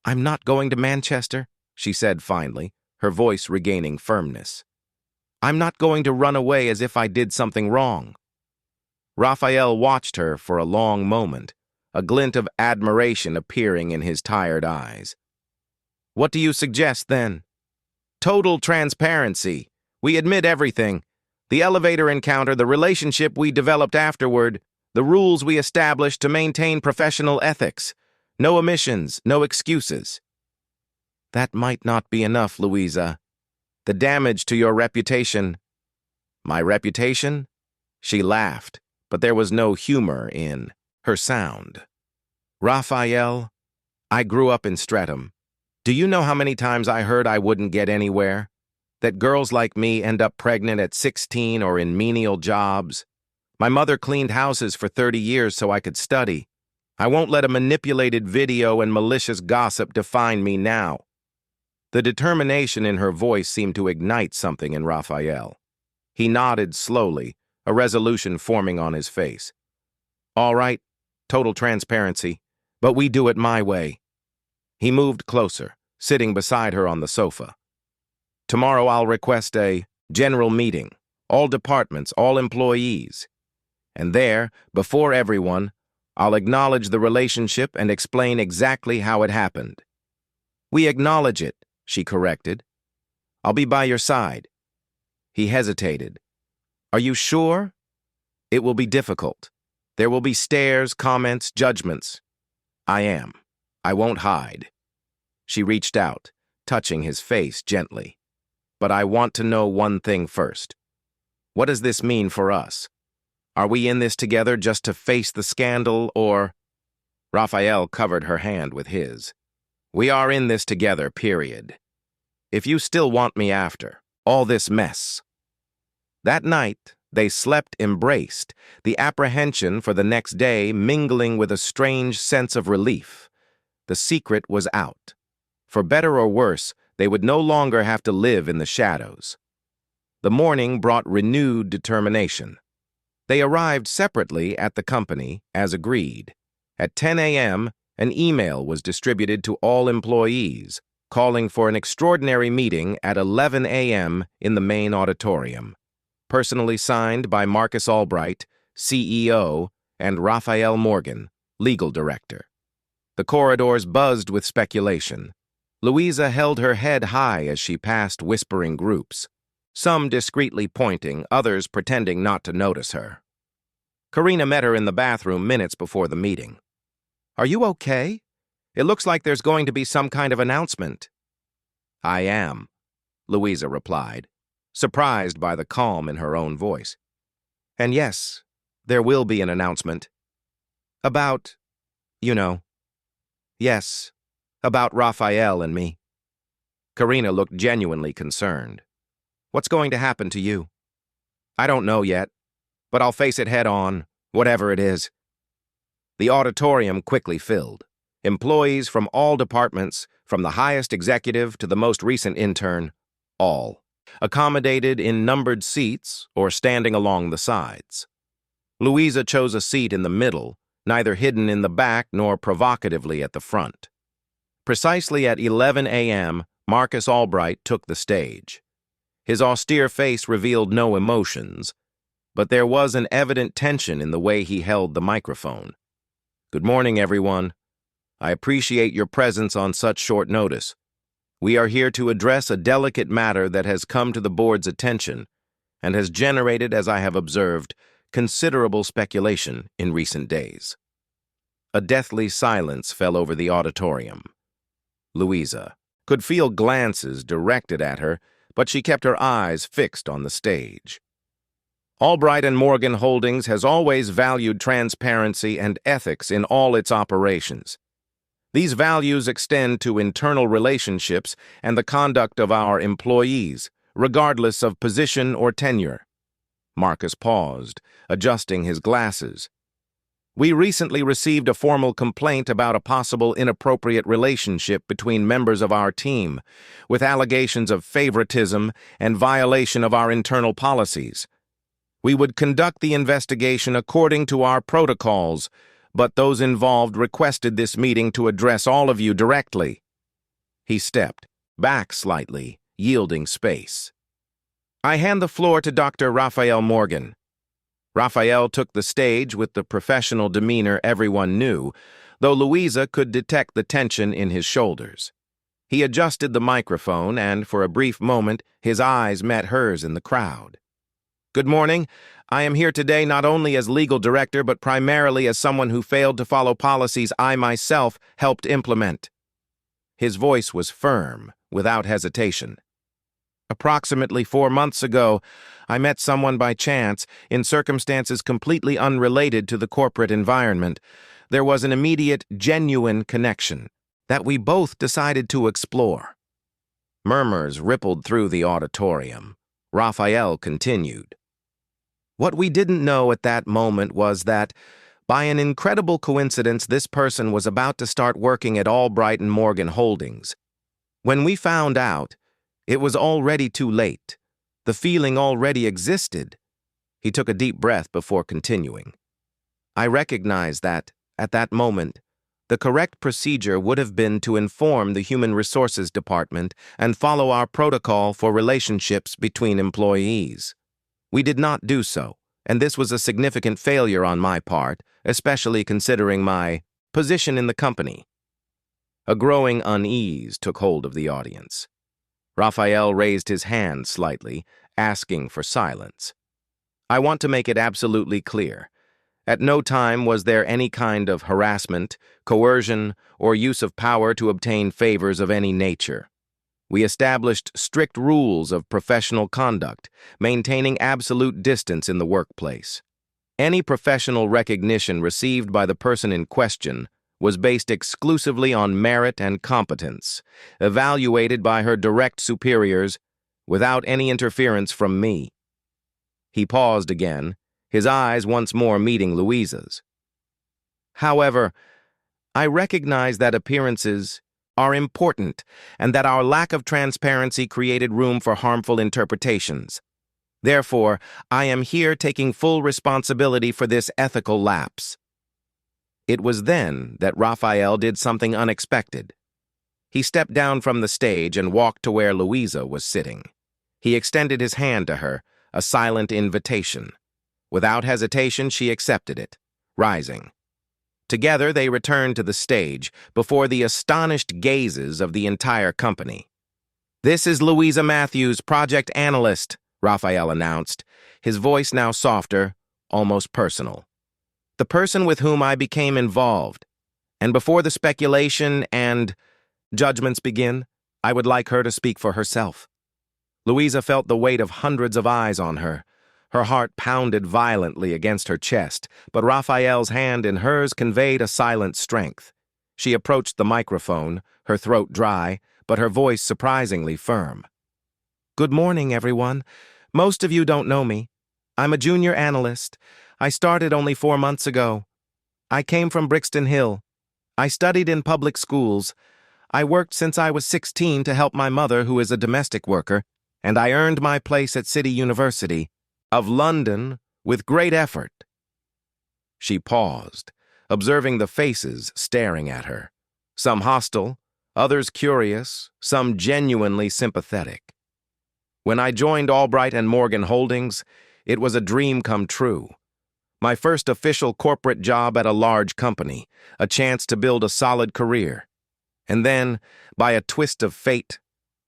"I'm not going to Manchester," she said finally, her voice regaining firmness. "I'm not going to run away as if I did something wrong." Raphael watched her for a long moment, a glint of admiration appearing in his tired eyes. "What do you suggest, then?" "Total transparency. We admit everything. The elevator encounter, the relationship we developed afterward, the rules we established to maintain professional ethics. No omissions, no excuses." "That might not be enough, Louisa. The damage to your reputation—" "My reputation?" She laughed, but there was no humor in her sound. "Raphael, I grew up in Streatham. Do you know how many times I heard I wouldn't get anywhere? That girls like me end up pregnant at 16 or in menial jobs? My mother cleaned houses for 30 years so I could study. I won't let a manipulated video and malicious gossip define me now." The determination in her voice seemed to ignite something in Raphael. He nodded slowly, a resolution forming on his face. "All right, total transparency, but we do it my way." He moved closer, sitting beside her on the sofa. "Tomorrow I'll request a general meeting, all departments, all employees. And there, before everyone, I'll acknowledge the relationship and explain exactly how it happened." "We acknowledge it," she corrected. "I'll be by your side." He hesitated. "Are you sure?" "It will be difficult. There will be stares, comments, judgments." "I am. I won't hide." She reached out, touching his face gently. "But I want to know one thing first. What does this mean for us? Are we in this together just to face the scandal, or—" Raphael covered her hand with his. "We are in this together, period. If you still want me after all this mess." That night, they slept embraced, the apprehension for the next day mingling with a strange sense of relief. The secret was out. For better or worse, they would no longer have to live in the shadows. The morning brought renewed determination. They arrived separately at the company, as agreed. At 10 a.m., an email was distributed to all employees, calling for an extraordinary meeting at 11 a.m. in the main auditorium. Personally signed by Marcus Albright, CEO, and Raphael Morgan, legal director. The corridors buzzed with speculation. Louisa held her head high as she passed whispering groups. some discreetly pointing, others pretending not to notice her. Karina met her in the bathroom minutes before the meeting. "Are you okay? It looks like there's going to be some kind of announcement." "I am," Louisa replied, surprised by the calm in her own voice. "And yes, there will be an announcement. About, you know. Yes, about Raphael and me." Karina looked genuinely concerned. "What's going to happen to you?" "I don't know yet, but I'll face it head on, whatever it is." The auditorium quickly filled. Employees from all departments, from the highest executive to the most recent intern, all accommodated in numbered seats or standing along the sides. Louisa chose a seat in the middle, neither hidden in the back nor provocatively at the front. Precisely at 11 a.m., Marcus Albright took the stage. His austere face revealed no emotions, but there was an evident tension in the way he held the microphone. "Good morning, everyone. I appreciate your presence on such short notice. We are here to address a delicate matter that has come to the board's attention and has generated, as I have observed, considerable speculation in recent days." A deathly silence fell over the auditorium. Louisa could feel glances directed at her, but she kept her eyes fixed on the stage. "Albright and Morgan Holdings has always valued transparency and ethics in all its operations. These values extend to internal relationships and the conduct of our employees, regardless of position or tenure." Marcus paused, adjusting his glasses. "We recently received a formal complaint about a possible inappropriate relationship between members of our team, with allegations of favoritism and violation of our internal policies. We would conduct the investigation according to our protocols, but those involved requested this meeting to address all of you directly." He stepped back slightly, yielding space. "I hand the floor to Dr. Raphael Morgan." Raphael took the stage with the professional demeanor everyone knew, though Louisa could detect the tension in his shoulders. He adjusted the microphone, and for a brief moment his eyes met hers in the crowd. "Good morning. I am here today not only as legal director, but primarily as someone who failed to follow policies I myself helped implement." His voice was firm, without hesitation. "Approximately 4 months ago, I met someone by chance, in circumstances completely unrelated to the corporate environment. There was an immediate, genuine connection that we both decided to explore." Murmurs rippled through the auditorium. Raphael continued. "What we didn't know at that moment was that, by an incredible coincidence, this person was about to start working at Albright and Morgan Holdings. When we found out, it was already too late. The feeling already existed." He took a deep breath before continuing. "I recognize that, at that moment, the correct procedure would have been to inform the Human Resources Department and follow our protocol for relationships between employees. We did not do so, and this was a significant failure on my part, especially considering my position in the company." A growing unease took hold of the audience. Raphael raised his hand slightly, asking for silence. "I want to make it absolutely clear. At no time was there any kind of harassment, coercion, or use of power to obtain favors of any nature. We established strict rules of professional conduct, maintaining absolute distance in the workplace. Any professional recognition received by the person in question was based exclusively on merit and competence, evaluated by her direct superiors, without any interference from me." He paused again, his eyes once more meeting Louisa's. "However, I recognize that appearances are important and that our lack of transparency created room for harmful interpretations. Therefore, I am here taking full responsibility for this ethical lapse." It was then that Raphael did something unexpected. He stepped down from the stage and walked to where Louisa was sitting. He extended his hand to her, a silent invitation. Without hesitation, she accepted it, rising. Together, they returned to the stage before the astonished gazes of the entire company. "This is Louisa Matthews, project analyst," Raphael announced, his voice now softer, almost personal. The person with whom I became involved. And before the speculation and judgments begin, I would like her to speak for herself. Louisa felt the weight of hundreds of eyes on her. Her heart pounded violently against her chest, but Raphael's hand in hers conveyed a silent strength. She approached the microphone, her throat dry, but her voice surprisingly firm. Good morning, everyone. Most of you don't know me. I'm a junior analyst. I started only 4 months ago. I came from Brixton Hill. I studied in public schools. I worked since I was 16 to help my mother, who is a domestic worker, and I earned my place at City University of London with great effort. She paused, observing the faces staring at her. Some hostile, others curious, some genuinely sympathetic. When I joined Albright and Morgan Holdings, it was a dream come true. My first official corporate job at a large company, a chance to build a solid career. And then, by a twist of fate,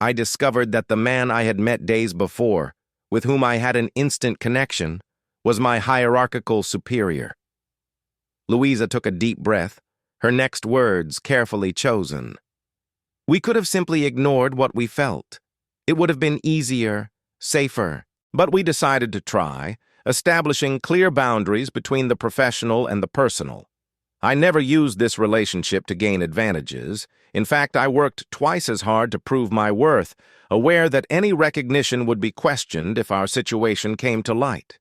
I discovered that the man I had met days before, with whom I had an instant connection, was my hierarchical superior. Louisa took a deep breath, her next words carefully chosen. We could have simply ignored what we felt. It would have been easier, safer, but we decided to try, establishing clear boundaries between the professional and the personal. I never used this relationship to gain advantages. In fact, I worked twice as hard to prove my worth, aware that any recognition would be questioned if our situation came to light.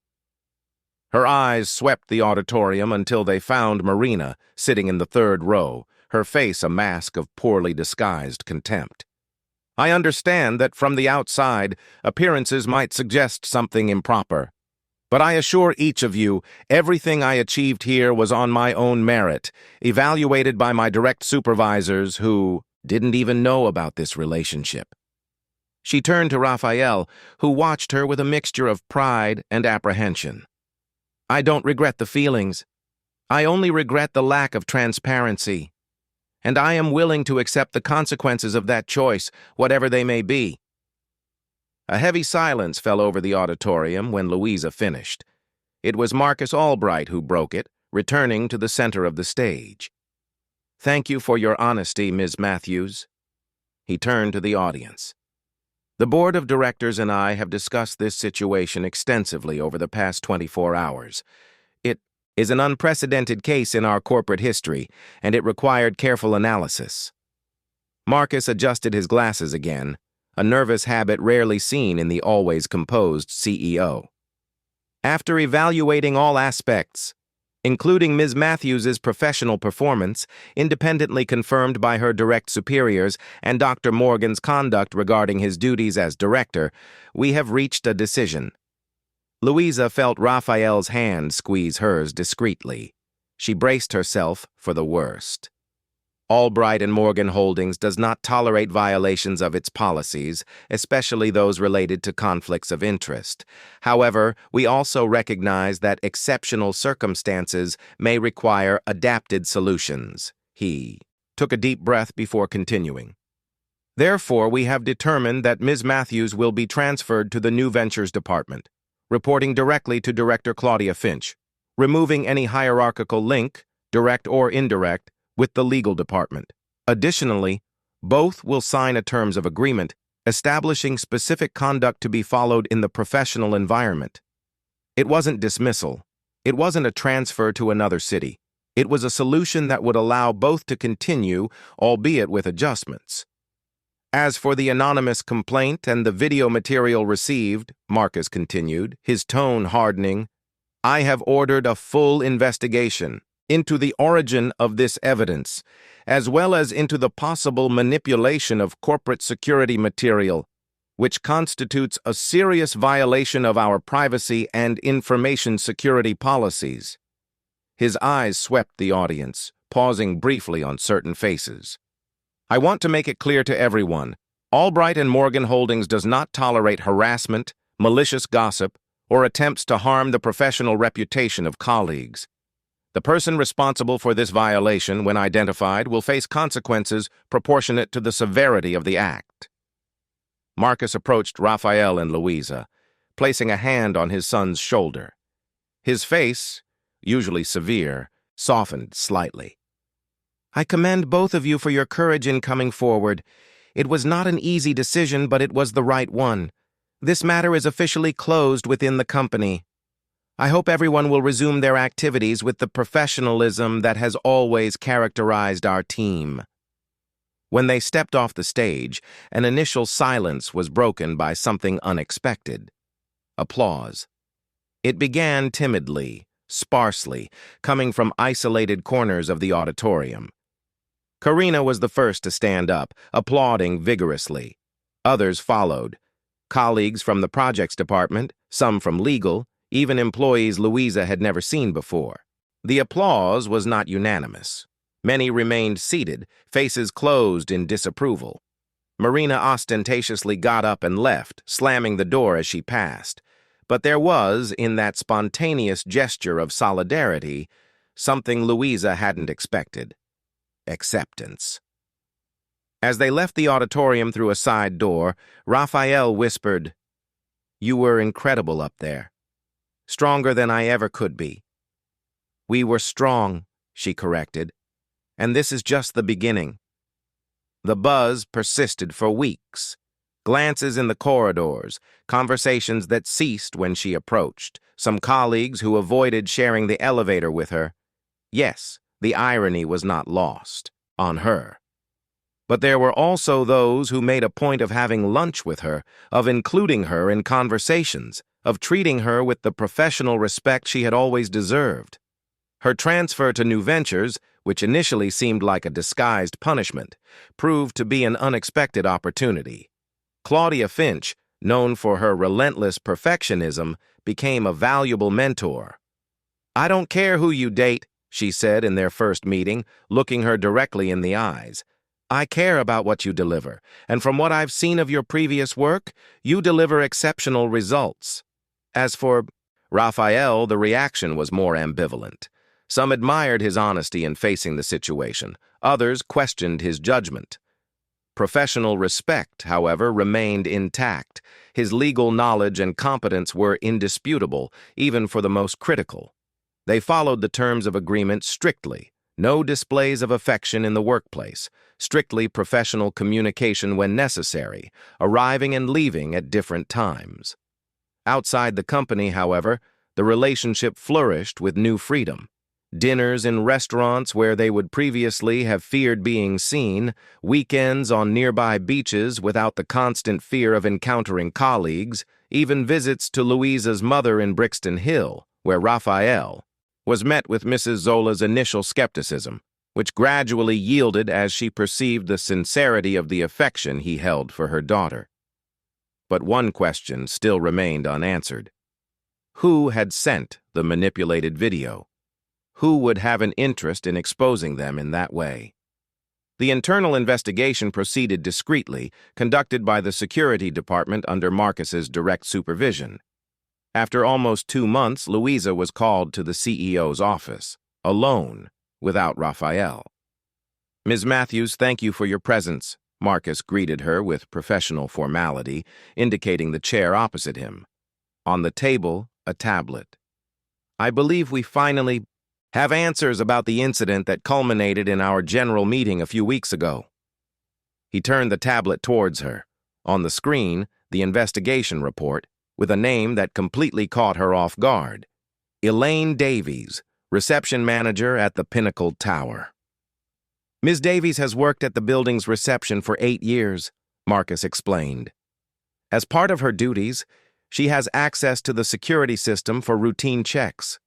Her eyes swept the auditorium until they found Marina sitting in the third row, her face a mask of poorly disguised contempt. I understand that from the outside, appearances might suggest something improper. But I assure each of you, everything I achieved here was on my own merit, evaluated by my direct supervisors who didn't even know about this relationship. She turned to Raphael, who watched her with a mixture of pride and apprehension. I don't regret the feelings. I only regret the lack of transparency. And I am willing to accept the consequences of that choice, whatever they may be. A heavy silence fell over the auditorium when Louisa finished. It was Marcus Albright who broke it, returning to the center of the stage. Thank you for your honesty, Ms. Matthews. He turned to the audience. The board of directors and I have discussed this situation extensively over the past 24 hours. It is an unprecedented case in our corporate history, and it required careful analysis. Marcus adjusted his glasses again, a nervous habit rarely seen in the always composed CEO. After evaluating all aspects, including Ms. Matthews's professional performance, independently confirmed by her direct superiors, and Dr. Morgan's conduct regarding his duties as director, we have reached a decision. Louisa felt Raphael's hand squeeze hers discreetly. She braced herself for the worst. Albright and Morgan Holdings does not tolerate violations of its policies, especially those related to conflicts of interest. However, we also recognize that exceptional circumstances may require adapted solutions. He took a deep breath before continuing. Therefore, we have determined that Ms. Matthews will be transferred to the New Ventures Department, reporting directly to Director Claudia Finch, removing any hierarchical link, direct or indirect, with the legal department. Additionally, both will sign a terms of agreement establishing specific conduct to be followed in the professional environment. It wasn't dismissal. It wasn't a transfer to another city. It was a solution that would allow both to continue, albeit with adjustments. As for the anonymous complaint and the video material received, Marcus continued, his tone hardening, I have ordered a full investigation into the origin of this evidence, as well as into the possible manipulation of corporate security material, which constitutes a serious violation of our privacy and information security policies. His eyes swept the audience, pausing briefly on certain faces. I want to make it clear to everyone, Albright and Morgan Holdings does not tolerate harassment, malicious gossip, or attempts to harm the professional reputation of colleagues. The person responsible for this violation, when identified, will face consequences proportionate to the severity of the act. Marcus approached Raphael and Louisa, placing a hand on his son's shoulder. His face, usually severe, softened slightly. "I commend both of you for your courage in coming forward. It was not an easy decision, but it was the right one. This matter is officially closed within the company. I hope everyone will resume their activities with the professionalism that has always characterized our team." When they stepped off the stage, an initial silence was broken by something unexpected. Applause. It began timidly, sparsely, coming from isolated corners of the auditorium. Karina was the first to stand up, applauding vigorously. Others followed. Colleagues from the projects department, some from legal, even employees Louisa had never seen before. The applause was not unanimous. Many remained seated, faces closed in disapproval. Marina ostentatiously got up and left, slamming the door as she passed. But there was, in that spontaneous gesture of solidarity, something Louisa hadn't expected: acceptance. As they left the auditorium through a side door, Raphael whispered, "You were incredible up there. Stronger than I ever could be." "We were strong," she corrected. "And this is just the beginning." The buzz persisted for weeks. Glances in the corridors, conversations that ceased when she approached, some colleagues who avoided sharing the elevator with her. Yes, the irony was not lost on her. But there were also those who made a point of having lunch with her, of including her in conversations, of treating her with the professional respect she had always deserved. Her transfer to New Ventures, which initially seemed like a disguised punishment, proved to be an unexpected opportunity. Claudia Finch, known for her relentless perfectionism, became a valuable mentor. "I don't care who you date," she said in their first meeting, looking her directly in the eyes. "I care about what you deliver, and from what I've seen of your previous work, you deliver exceptional results." As for Raphael, the reaction was more ambivalent. Some admired his honesty in facing the situation. Others questioned his judgment. Professional respect, however, remained intact. His legal knowledge and competence were indisputable, even for the most critical. They followed the terms of agreement strictly. No displays of affection in the workplace. Strictly professional communication when necessary, arriving and leaving at different times. Outside the company, however, the relationship flourished with new freedom. Dinners in restaurants where they would previously have feared being seen, weekends on nearby beaches without the constant fear of encountering colleagues, even visits to Louisa's mother in Brixton Hill, where Raphael was met with Mrs. Zola's initial skepticism, which gradually yielded as she perceived the sincerity of the affection he held for her daughter. But one question still remained unanswered. Who had sent the manipulated video? Who would have an interest in exposing them in that way? The internal investigation proceeded discreetly, conducted by the security department under Marcus's direct supervision. After almost 2 months, Louisa was called to the CEO's office, alone, without Raphael. "Ms. Matthews, thank you for your presence," Marcus greeted her with professional formality, indicating the chair opposite him. On the table, a tablet. "I believe we finally have answers about the incident that culminated in our general meeting a few weeks ago." He turned the tablet towards her. On the screen, the investigation report, with a name that completely caught her off guard. Elaine Davies, reception manager at the Pinnacle Tower. "Ms. Davies has worked at the building's reception for 8 years, Marcus explained. As part of her duties, she has access to the security system for routine checks.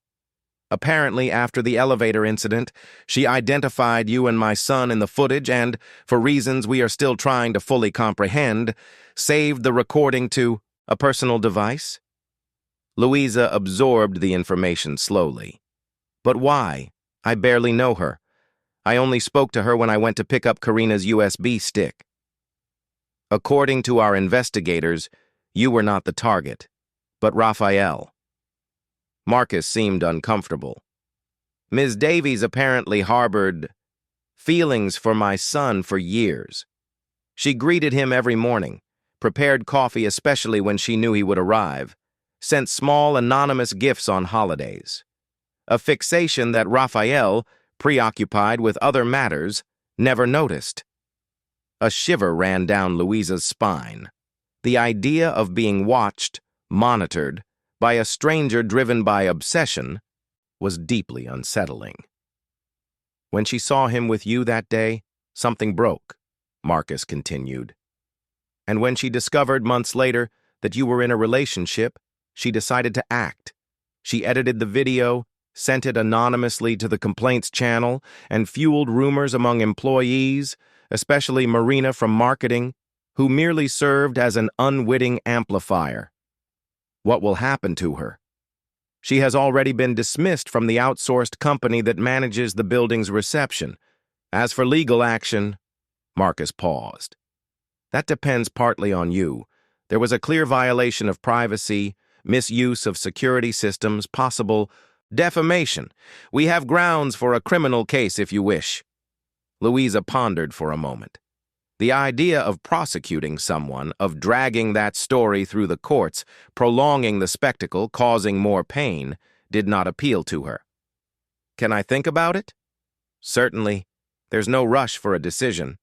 Apparently, after the elevator incident, she identified you and my son in the footage and, for reasons we are still trying to fully comprehend, saved the recording to a personal device?" Louisa absorbed the information slowly. "But why? I barely know her. I only spoke to her when I went to pick up Karina's USB stick." "According to our investigators, you were not the target, but Raphael." Marcus seemed uncomfortable. "Ms. Davies apparently harbored feelings for my son for years. She greeted him every morning, prepared coffee especially when she knew he would arrive. sent small anonymous gifts on holidays. A fixation that Raphael, preoccupied with other matters, never noticed. A shiver ran down Louisa's spine. The idea of being watched, monitored, by a stranger driven by obsession was deeply unsettling. When she saw him with you that day, something broke, Marcus continued. And when she discovered months later that you were in a relationship, she decided to act. She edited the video, sent it anonymously to the complaints channel, and fueled rumors among employees, especially Marina from marketing, who merely served as an unwitting amplifier. What will happen to her? She has already been dismissed from the outsourced company that manages the building's reception. As for legal action, Marcus paused. That depends partly on you. There was a clear violation of privacy, misuse of security systems, possible defamation. We have grounds for a criminal case if you wish. Louisa pondered for a moment. The idea of prosecuting someone, of dragging that story through the courts, prolonging the spectacle, causing more pain, did not appeal to her. Can I think about it? Certainly. There's no rush for a decision.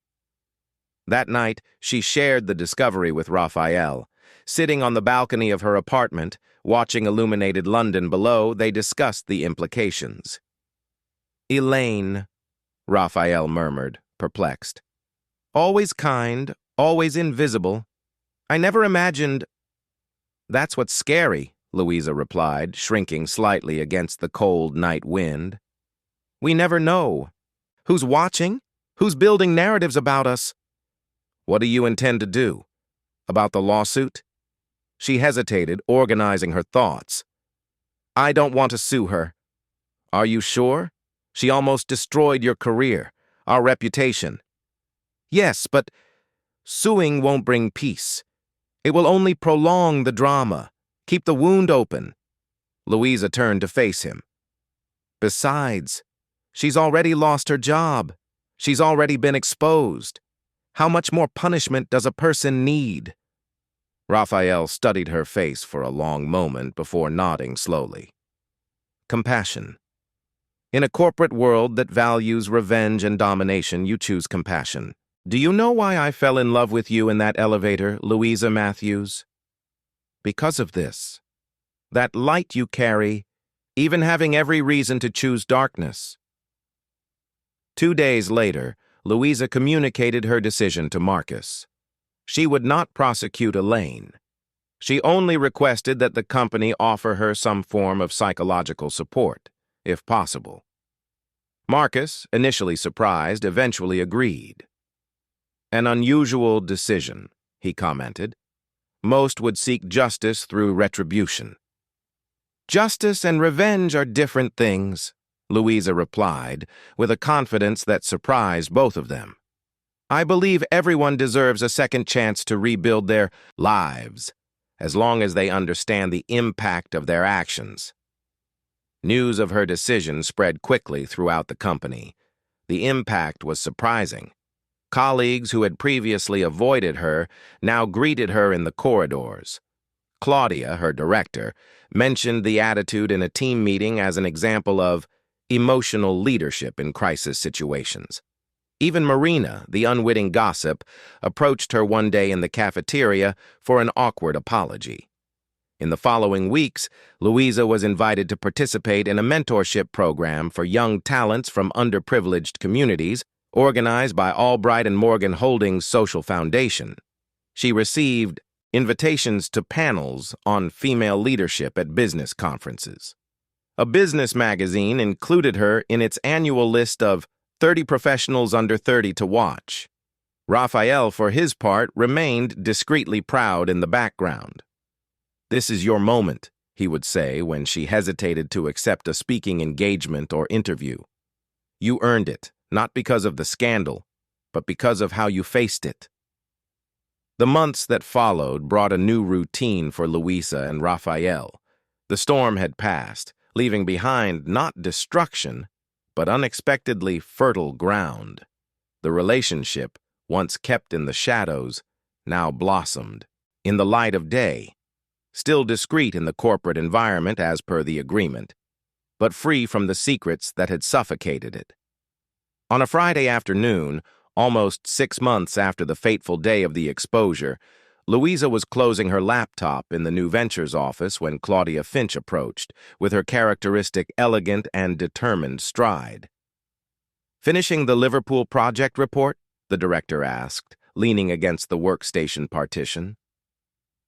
That night, she shared the discovery with Raphael. Sitting on the balcony of her apartment, watching illuminated London below, they discussed the implications. Elaine, Raphael murmured, perplexed. Always kind, always invisible. I never imagined... That's what's scary, Louisa replied, shrinking slightly against the cold night wind. We never know. Who's watching? Who's building narratives about us? What do you intend to do? About the lawsuit? She hesitated, organizing her thoughts. I don't want to sue her. Are you sure? She almost destroyed your career, our reputation. Yes, but suing won't bring peace. It will only prolong the drama, keep the wound open. Louisa turned to face him. Besides, she's already lost her job. She's already been exposed. How much more punishment does a person need? Raphael studied her face for a long moment before nodding slowly. Compassion. In a corporate world that values revenge and domination, you choose compassion. Do you know why I fell in love with you in that elevator, Louisa Matthews? Because of this. That light you carry, even having every reason to choose darkness. 2 days later, Louisa communicated her decision to Marcus. She would not prosecute Elaine. She only requested that the company offer her some form of psychological support, if possible. Marcus, initially surprised, eventually agreed. An unusual decision, he commented. Most would seek justice through retribution. Justice and revenge are different things, Louisa replied, with a confidence that surprised both of them. I believe everyone deserves a second chance to rebuild their lives, as long as they understand the impact of their actions. News of her decision spread quickly throughout the company. The impact was surprising. Colleagues who had previously avoided her now greeted her in the corridors. Claudia, her director, mentioned the attitude in a team meeting as an example of emotional leadership in crisis situations. Even Marina, the unwitting gossip, approached her one day in the cafeteria for an awkward apology. In the following weeks, Louisa was invited to participate in a mentorship program for young talents from underprivileged communities, organized by Albright and Morgan Holdings Social Foundation. She received invitations to panels on female leadership at business conferences. A business magazine included her in its annual list of 30 professionals under 30 to watch. Raphael, for his part, remained discreetly proud in the background. This is your moment, he would say when she hesitated to accept a speaking engagement or interview. You earned it. Not because of the scandal, but because of how you faced it. The months that followed brought a new routine for Louisa and Raphael. The storm had passed, leaving behind not destruction, but unexpectedly fertile ground. The relationship, once kept in the shadows, now blossomed in the light of day. still discreet in the corporate environment as per the agreement, but free from the secrets that had suffocated it. On a Friday afternoon, almost 6 months after the fateful day of the exposure, Louisa was closing her laptop in the New Ventures office when Claudia Finch approached, with her characteristic elegant and determined stride. "Finishing the Liverpool project report?" the director asked, leaning against the workstation partition.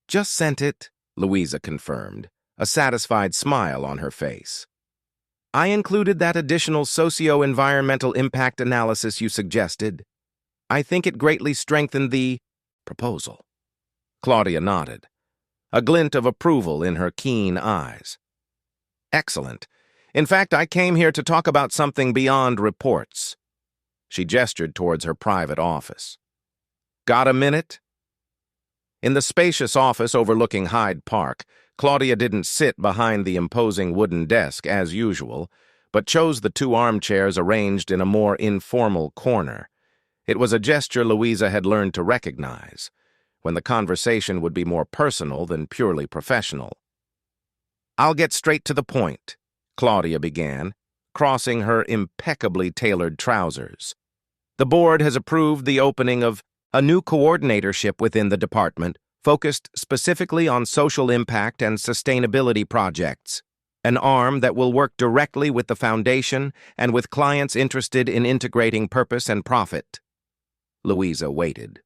"Just sent it," Louisa confirmed, a satisfied smile on her face. "I included that additional socio-environmental impact analysis you suggested. I think it greatly strengthened the proposal." Claudia nodded, a glint of approval in her keen eyes. "Excellent. In fact, I came here to talk about something beyond reports." She gestured towards her private office. "Got a minute?" In the spacious office overlooking Hyde Park, Claudia didn't sit behind the imposing wooden desk as usual, but chose the 2 armchairs arranged in a more informal corner. It was a gesture Louisa had learned to recognize, when the conversation would be more personal than purely professional. "I'll get straight to the point," Claudia began, crossing her impeccably tailored trousers. "The board has approved the opening of a new coordinatorship within the department, focused specifically on social impact and sustainability projects, an arm that will work directly with the foundation and with clients interested in integrating purpose and profit." Louisa waited,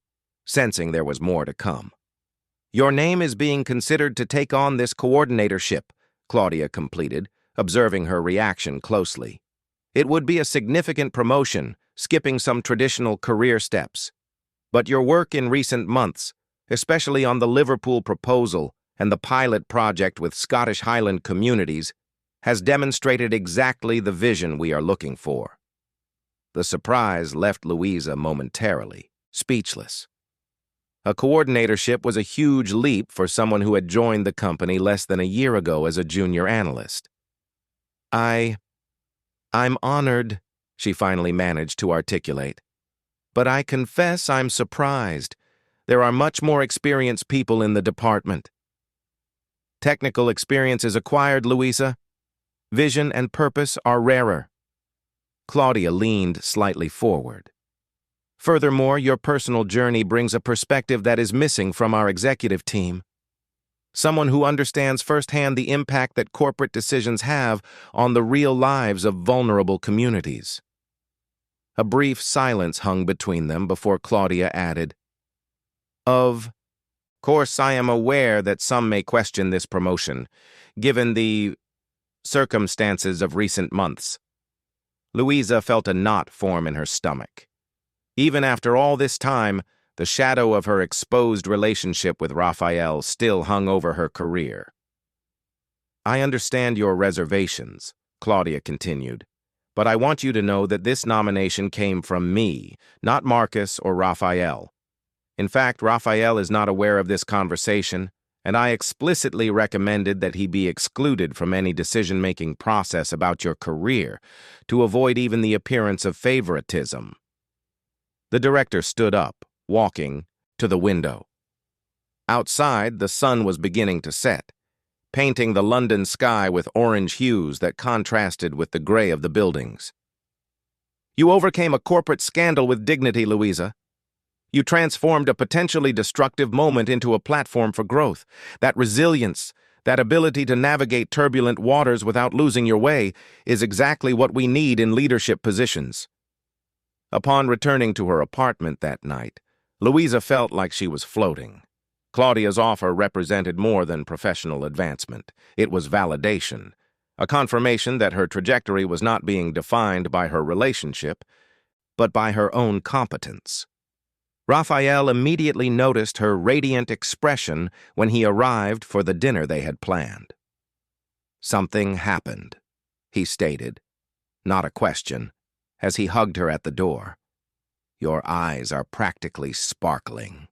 sensing there was more to come. "Your name is being considered to take on this coordinatorship," Claudia completed, observing her reaction closely. "It would be a significant promotion, skipping some traditional career steps. But your work in recent months, especially on the Liverpool proposal and the pilot project with Scottish Highland communities, has demonstrated exactly the vision we are looking for." The surprise left Louisa momentarily speechless. A coordinatorship was a huge leap for someone who had joined the company less than a year ago as a junior analyst. I'm honored," she finally managed to articulate. "But I confess I'm surprised. There are much more experienced people in the department." "Technical experience is acquired, Louisa. Vision and purpose are rarer." Claudia leaned slightly forward. "Furthermore, your personal journey brings a perspective that is missing from our executive team. Someone who understands firsthand the impact that corporate decisions have on the real lives of vulnerable communities." A brief silence hung between them before Claudia added, "Of course, I am aware that some may question this promotion, given the circumstances of recent months." Louisa felt a knot form in her stomach. Even after all this time, the shadow of her exposed relationship with Raphael still hung over her career. "I understand your reservations," Claudia continued, "but I want you to know that this nomination came from me, not Marcus or Raphael. In fact, Raphael is not aware of this conversation, and I explicitly recommended that he be excluded from any decision-making process about your career to avoid even the appearance of favoritism." The director stood up, walking to the window. Outside, the sun was beginning to set, painting the London sky with orange hues that contrasted with the gray of the buildings. "You overcame a corporate scandal with dignity, Louisa. You transformed a potentially destructive moment into a platform for growth. That resilience, that ability to navigate turbulent waters without losing your way, is exactly what we need in leadership positions." Upon returning to her apartment that night, Louisa felt like she was floating. Claudia's offer represented more than professional advancement. It was validation, a confirmation that her trajectory was not being defined by her relationship, but by her own competence. Raphael immediately noticed her radiant expression when he arrived for the dinner they had planned. "Something happened," he stated, not a question, as he hugged her at the door. "Your eyes are practically sparkling."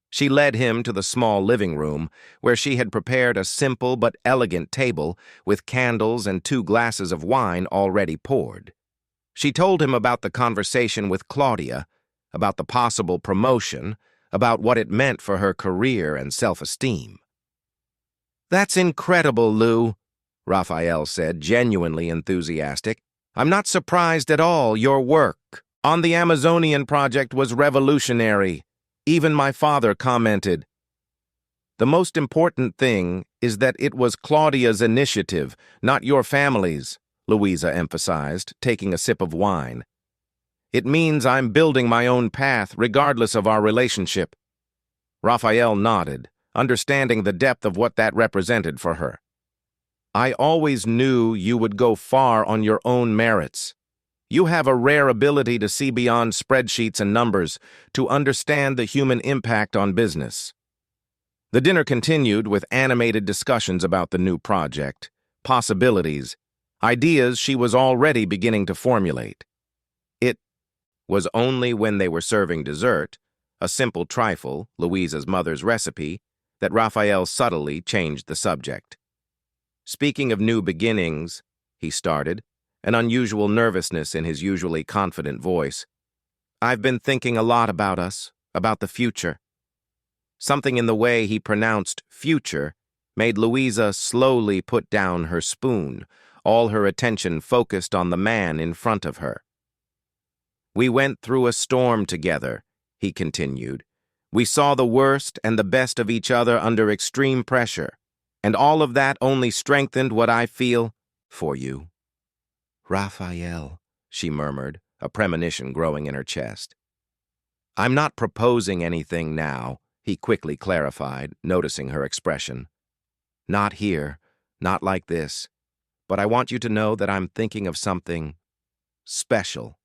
She led him to the small living room, where she had prepared a simple but elegant table with candles and 2 glasses of wine already poured. She told him about the conversation with Claudia, about the possible promotion, about what it meant for her career and self-esteem. That's incredible, Lou, Raphael said, genuinely enthusiastic. I'm not surprised at all. Your work on the Amazonian project was revolutionary. Even my father commented. The most important thing is that it was Claudia's initiative, not your family's, Louisa emphasized, taking a sip of wine. It means I'm building my own path, regardless of our relationship. Raphael nodded, understanding the depth of what that represented for her. I always knew you would go far on your own merits. You have a rare ability to see beyond spreadsheets and numbers, to understand the human impact on business. The dinner continued with animated discussions about the new project, possibilities, ideas she was already beginning to formulate. It was only when they were serving dessert, a simple trifle, Louisa's mother's recipe, that Raphael subtly changed the subject. Speaking of new beginnings, he started, an unusual nervousness in his usually confident voice. I've been thinking a lot about us, about the future. Something in the way he pronounced future made Louisa slowly put down her spoon, all her attention focused on the man in front of her. We went through a storm together, he continued. We saw the worst and the best of each other under extreme pressure, and all of that only strengthened what I feel for you. Raphael, she murmured, a premonition growing in her chest. I'm not proposing anything now, he quickly clarified, noticing her expression. Not here, not like this, but I want you to know that I'm thinking of something special,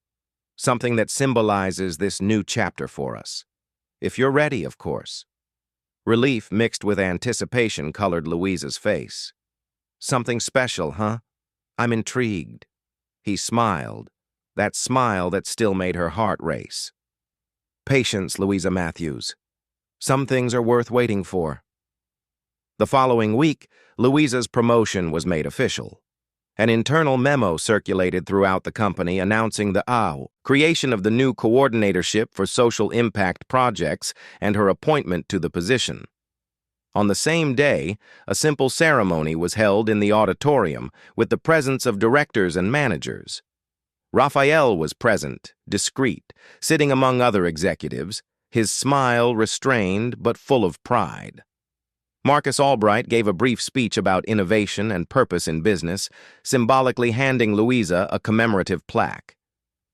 something that symbolizes this new chapter for us. If you're ready, of course. Relief mixed with anticipation colored Louisa's face. Something special, huh? I'm intrigued. He smiled, that smile that still made her heart race. Patience, Louisa Matthews. Some things are worth waiting for. The following week, Louisa's promotion was made official. An internal memo circulated throughout the company announcing the creation of the new coordinatorship for social impact projects and her appointment to the position. On the same day, a simple ceremony was held in the auditorium with the presence of directors and managers. Raphael was present, discreet, sitting among other executives, his smile restrained but full of pride. Marcus Albright gave a brief speech about innovation and purpose in business, symbolically handing Louisa a commemorative plaque.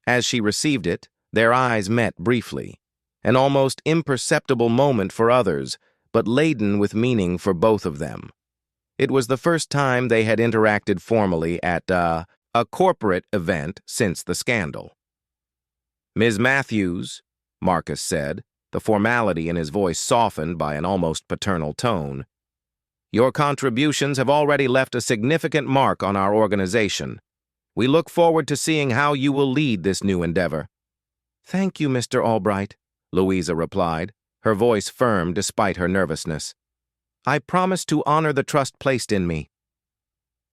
As she received it, their eyes met briefly, an almost imperceptible moment for others, but laden with meaning for both of them. It was the first time they had interacted formally at a corporate event since the scandal. Ms. Matthews, Marcus said, the formality in his voice softened by an almost paternal tone. Your contributions have already left a significant mark on our organization. We look forward to seeing how you will lead this new endeavor. Thank you, Mr. Albright, Louisa replied, her voice firm despite her nervousness. I promise to honor the trust placed in me.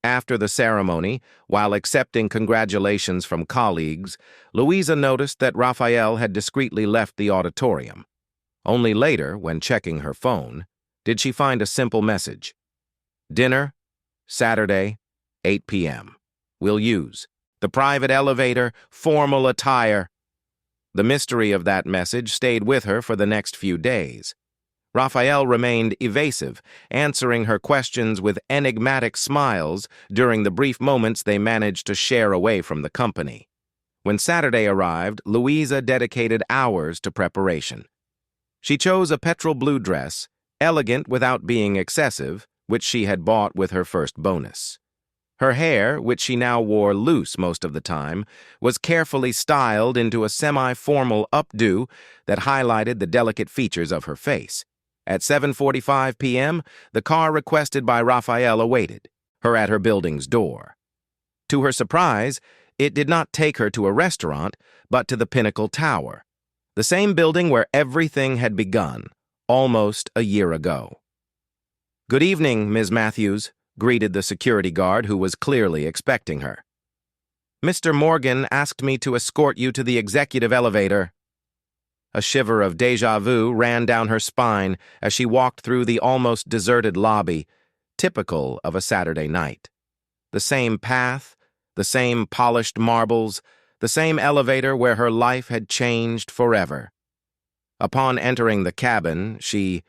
After the ceremony, while accepting congratulations from colleagues, Louisa noticed that Raphael had discreetly left the auditorium. Only later, when checking her phone, did she find a simple message. Dinner, Saturday, 8 p.m. We'll use the private elevator, formal attire. The mystery of that message stayed with her for the next few days. Raphael remained evasive, answering her questions with enigmatic smiles during the brief moments they managed to share away from the company. When Saturday arrived, Louisa dedicated hours to preparation. She chose a petrol blue dress, elegant without being excessive, which she had bought with her first bonus. Her hair, which she now wore loose most of the time, was carefully styled into a semi-formal updo that highlighted the delicate features of her face. At 7:45 p.m., the car requested by Raphael awaited her at her building's door. To her surprise, it did not take her to a restaurant, but to the Pinnacle Tower, the same building where everything had begun, almost a year ago. Good evening, Ms. Matthews, greeted the security guard who was clearly expecting her. Mr. Morgan asked me to escort you to the executive elevator. A shiver of déjà vu ran down her spine as she walked through the almost deserted lobby, typical of a Saturday night. The same path, the same polished marbles, the same elevator where her life had changed forever. Upon entering the cabin, she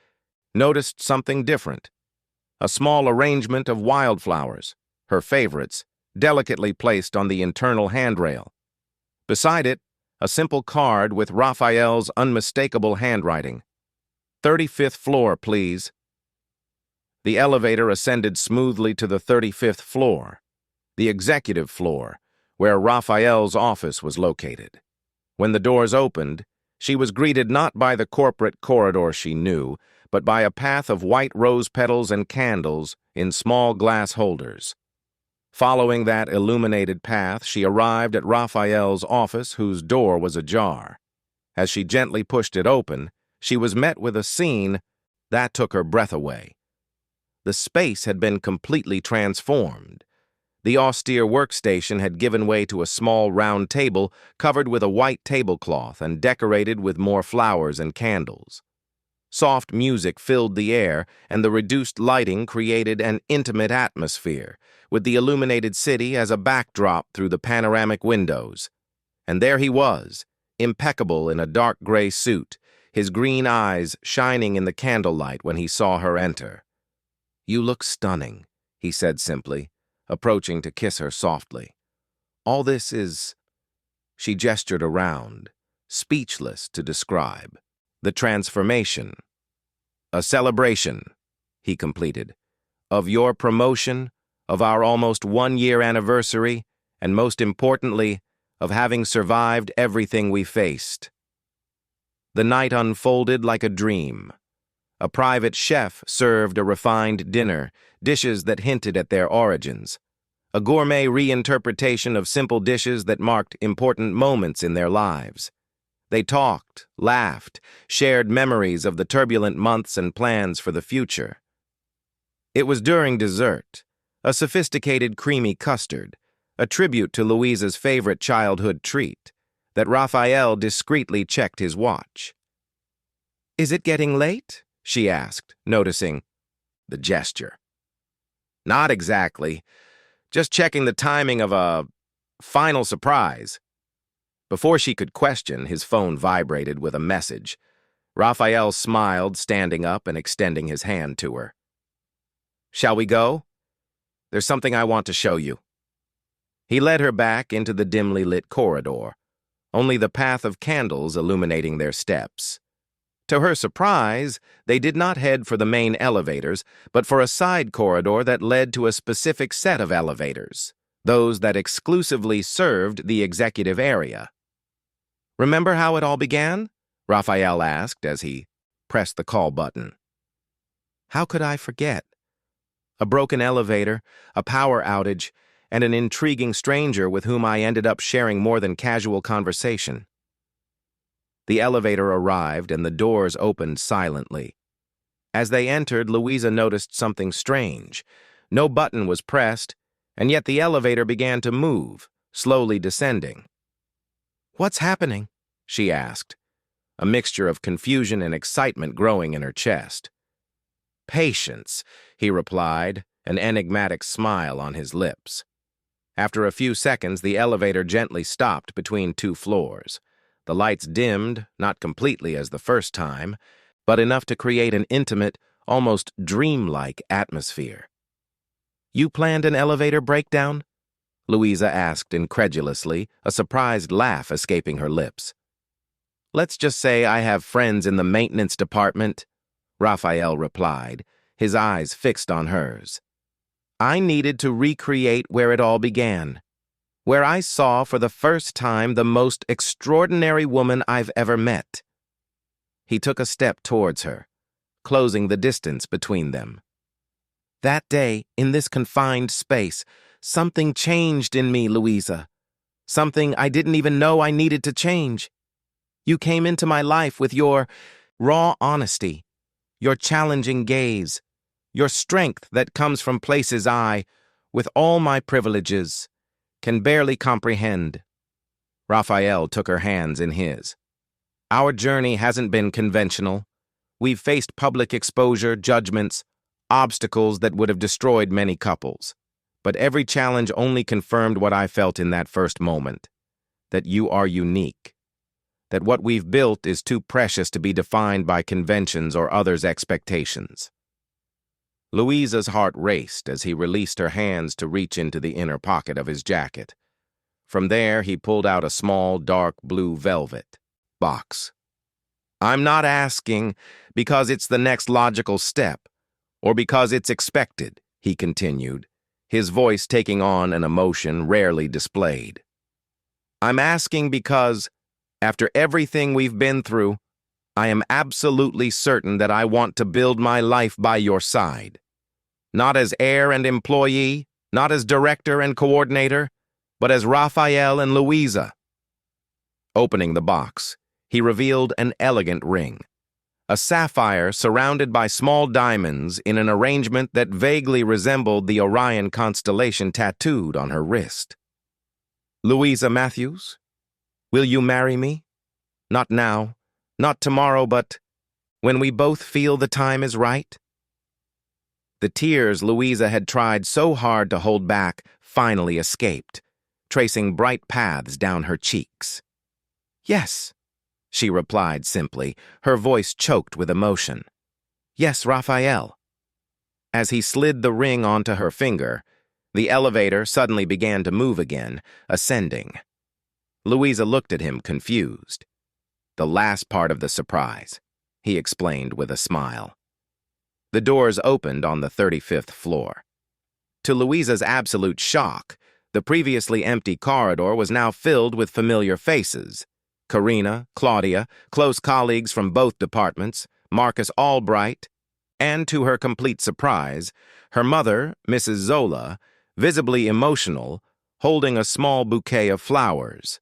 noticed something different. A small arrangement of wildflowers, her favorites, delicately placed on the internal handrail. Beside it, a simple card with Raphael's unmistakable handwriting. 35th floor, please. The elevator ascended smoothly to the 35th floor, the executive floor, where Raphael's office was located. When the doors opened, she was greeted not by the corporate corridor she knew, but by a path of white rose petals and candles in small glass holders. Following that illuminated path, she arrived at Raphael's office, whose door was ajar. As she gently pushed it open, she was met with a scene that took her breath away. The space had been completely transformed. The austere workstation had given way to a small round table covered with a white tablecloth and decorated with more flowers and candles. Soft music filled the air, and the reduced lighting created an intimate atmosphere, with the illuminated city as a backdrop through the panoramic windows. And there he was, impeccable in a dark gray suit, his green eyes shining in the candlelight when he saw her enter. "You look stunning," he said simply, approaching to kiss her softly. "All this is—" She gestured around, speechless to describe. "The transformation. A celebration," he completed, "of your promotion, of our almost 1-year anniversary, and most importantly, of having survived everything we faced." The night unfolded like a dream. A private chef served a refined dinner, dishes that hinted at their origins. A gourmet reinterpretation of simple dishes that marked important moments in their lives. They talked, laughed, shared memories of the turbulent months and plans for the future. It was during dessert, a sophisticated creamy custard, a tribute to Louisa's favorite childhood treat, that Raphael discreetly checked his watch. "Is it getting late?" she asked, noticing the gesture. "Not exactly. Just checking the timing of a final surprise." Before she could question, his phone vibrated with a message. Raphael smiled, standing up and extending his hand to her. "Shall we go? There's something I want to show you." He led her back into the dimly lit corridor, only the path of candles illuminating their steps. To her surprise, they did not head for the main elevators, but for a side corridor that led to a specific set of elevators, those that exclusively served the executive area. "Remember how it all began?" Raphael asked as he pressed the call button. "How could I forget? A broken elevator, a power outage, and an intriguing stranger with whom I ended up sharing more than casual conversation." The elevator arrived and the doors opened silently. As they entered, Louisa noticed something strange. No button was pressed, and yet the elevator began to move, slowly descending. "What's happening?" she asked, a mixture of confusion and excitement growing in her chest. "Patience," he replied, an enigmatic smile on his lips. After a few seconds, the elevator gently stopped between 2 floors. The lights dimmed, not completely as the first time, but enough to create an intimate, almost dreamlike atmosphere. "You planned an elevator breakdown?" Louisa asked incredulously, a surprised laugh escaping her lips. "Let's just say I have friends in the maintenance department," Raphael replied, his eyes fixed on hers. "I needed to recreate where it all began, where I saw for the first time the most extraordinary woman I've ever met." He took a step towards her, closing the distance between them. "That day, in this confined space, something changed in me, Louisa. Something I didn't even know I needed to change. You came into my life with your raw honesty, your challenging gaze, your strength that comes from places I, with all my privileges, can barely comprehend." Raphael took her hands in his. "Our journey hasn't been conventional. We've faced public exposure, judgments, obstacles that would have destroyed many couples. But every challenge only confirmed what I felt in that first moment, that you are unique, that what we've built is too precious to be defined by conventions or others' expectations. Louisa's heart raced as he released her hands to reach into the inner pocket of his jacket. From there, he pulled out a small, dark blue velvet box. I'm not asking because it's the next logical step, or because it's expected, he continued, his voice taking on an emotion rarely displayed. I'm asking because, after everything we've been through, I am absolutely certain that I want to build my life by your side. Not as heir and employee, not as director and coordinator, but as Raphael and Louisa. Opening the box, he revealed an elegant ring, a sapphire surrounded by small diamonds in an arrangement that vaguely resembled the Orion constellation tattooed on her wrist. Louisa Matthews, will you marry me? Not now, not tomorrow, but when we both feel the time is right? The tears Louisa had tried so hard to hold back finally escaped, tracing bright paths down her cheeks. Yes, she replied simply, her voice choked with emotion. Yes, Raphael. As he slid the ring onto her finger, the elevator suddenly began to move again, ascending. Louisa looked at him confused. The last part of the surprise, he explained with a smile. The doors opened on the 35th floor. To Louisa's absolute shock, the previously empty corridor was now filled with familiar faces. Karina, Claudia, close colleagues from both departments, Marcus Albright, and to her complete surprise, her mother, Mrs. Zola, visibly emotional, holding a small bouquet of flowers.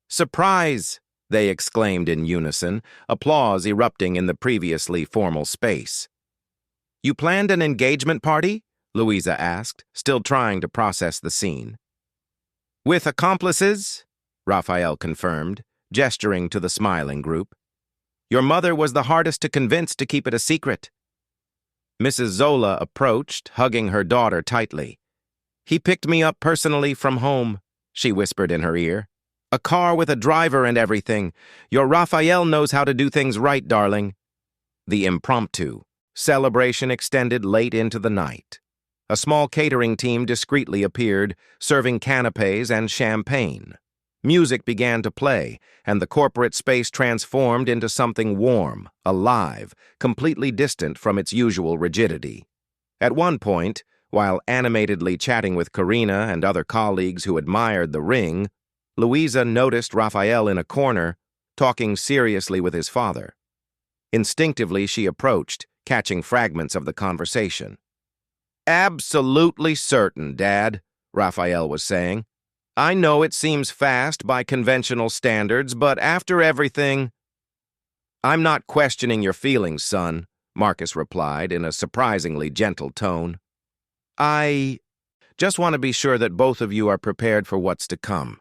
"Surprise!" they exclaimed in unison, applause erupting in the previously formal space. "You planned an engagement party?" Louisa asked, still trying to process the scene. "With accomplices?" Raphael confirmed, gesturing to the smiling group. "Your mother was the hardest to convince to keep it a secret." Mrs. Zola approached, hugging her daughter tightly. "He picked me up personally from home," she whispered in her ear. "A car with a driver and everything. Your Raphael knows how to do things right, darling." The impromptu celebration extended late into the night. A small catering team discreetly appeared, serving canapes and champagne. Music began to play, and the corporate space transformed into something warm, alive, completely distant from its usual rigidity. At one point, while animatedly chatting with Karina and other colleagues who admired the ring, Louisa noticed Raphael in a corner, talking seriously with his father. Instinctively, she approached, catching fragments of the conversation. "Absolutely certain, Dad," Raphael was saying. "I know it seems fast by conventional standards, but after everything—" "I'm not questioning your feelings, son," Marcus replied in a surprisingly gentle tone. "I just want to be sure that both of you are prepared for what's to come.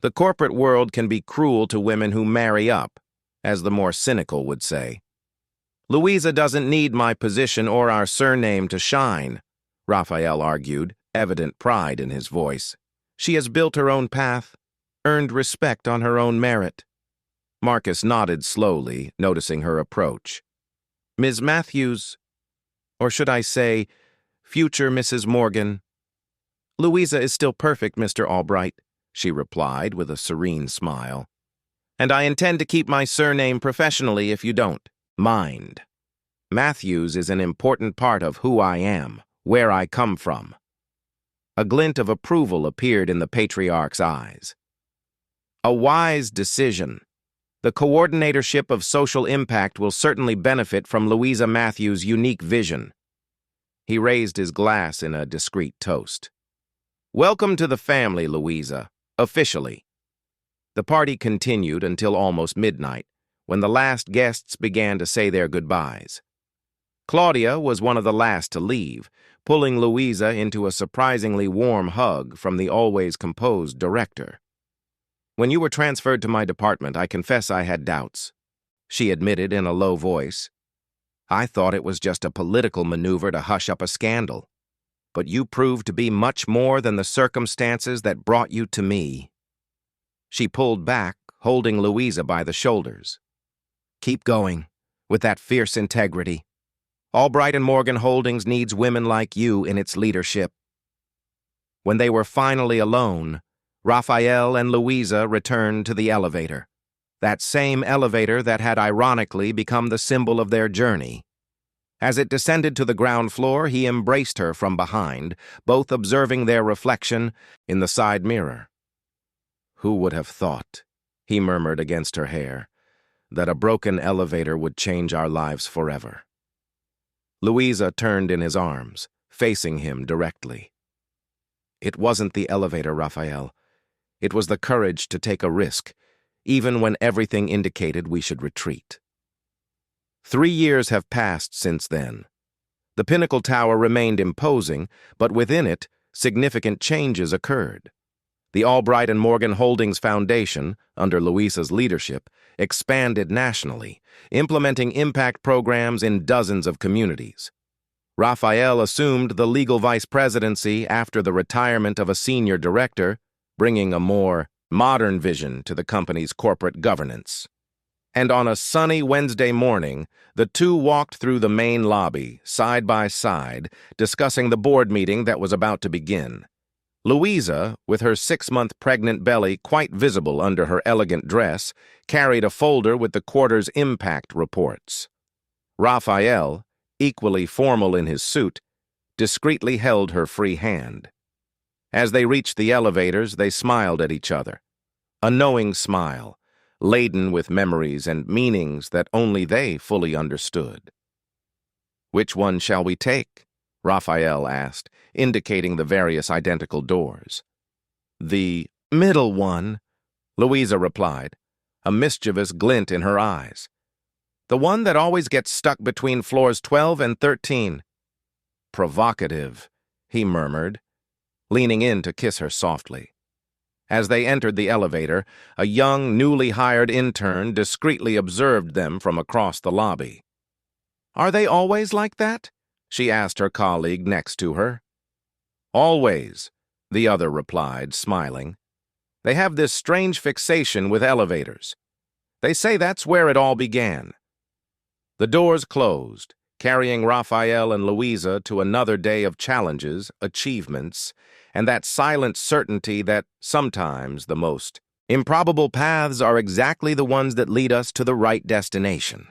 The corporate world can be cruel to women who marry up, as the more cynical would say. Louisa doesn't need my position or our surname to shine," Raphael argued, evident pride in his voice. "She has built her own path, earned respect on her own merit." Marcus nodded slowly, noticing her approach. "Ms. Matthews, or should I say, future Mrs. Morgan?" "Louisa is still perfect, Mr. Albright," she replied with a serene smile. "And I intend to keep my surname professionally if you don't mind. Matthews is an important part of who I am, where I come from." A glint of approval appeared in the patriarch's eyes. "A wise decision. The coordinatorship of social impact will certainly benefit from Louisa Matthews' unique vision." He raised his glass in a discreet toast. "Welcome to the family, Louisa, officially." The party continued until almost midnight, when the last guests began to say their goodbyes. Claudia was one of the last to leave, pulling Louisa into a surprisingly warm hug from the always composed director. "When you were transferred to my department, I confess I had doubts," she admitted in a low voice. I thought it was just a political maneuver to hush up a scandal. But you proved to be much more than the circumstances that brought you to me." She pulled back, holding Louisa by the shoulders. "Keep going, with that fierce integrity. Albright and Morgan Holdings needs women like you in its leadership." When they were finally alone, Raphael and Louisa returned to the elevator. That same elevator that had ironically become the symbol of their journey. As it descended to the ground floor, he embraced her from behind, both observing their reflection in the side mirror. "Who would have thought," he murmured against her hair, "that a broken elevator would change our lives forever?" Louisa turned in his arms, facing him directly. "It wasn't the elevator, Raphael. It was the courage to take a risk, even when everything indicated we should retreat." 3 years have passed since then. The Pinnacle Tower remained imposing, but within it, significant changes occurred. The Albright and Morgan Holdings Foundation, under Louisa's leadership, expanded nationally, implementing impact programs in dozens of communities. Raphael assumed the legal vice presidency after the retirement of a senior director, bringing a more modern vision to the company's corporate governance. And on a sunny Wednesday morning, the two walked through the main lobby, side by side, discussing the board meeting that was about to begin. Louisa, with her 6-month pregnant belly quite visible under her elegant dress, carried a folder with the quarter's impact reports. Raphael, equally formal in his suit, discreetly held her free hand. As they reached the elevators, they smiled at each other. A knowing smile, laden with memories and meanings that only they fully understood. "Which one shall we take?" Raphael asked, indicating the various identical doors. "The middle one," Louisa replied, a mischievous glint in her eyes. "The one that always gets stuck between floors 12 and 13. "Provocative," he murmured, leaning in to kiss her softly. As they entered the elevator, a young, newly hired intern discreetly observed them from across the lobby. "Are they always like that?" she asked her colleague next to her. "Always," the other replied, smiling. "They have this strange fixation with elevators. They say that's where it all began." The doors closed, carrying Raphael and Louisa to another day of challenges, achievements, and that silent certainty that sometimes the most improbable paths are exactly the ones that lead us to the right destination.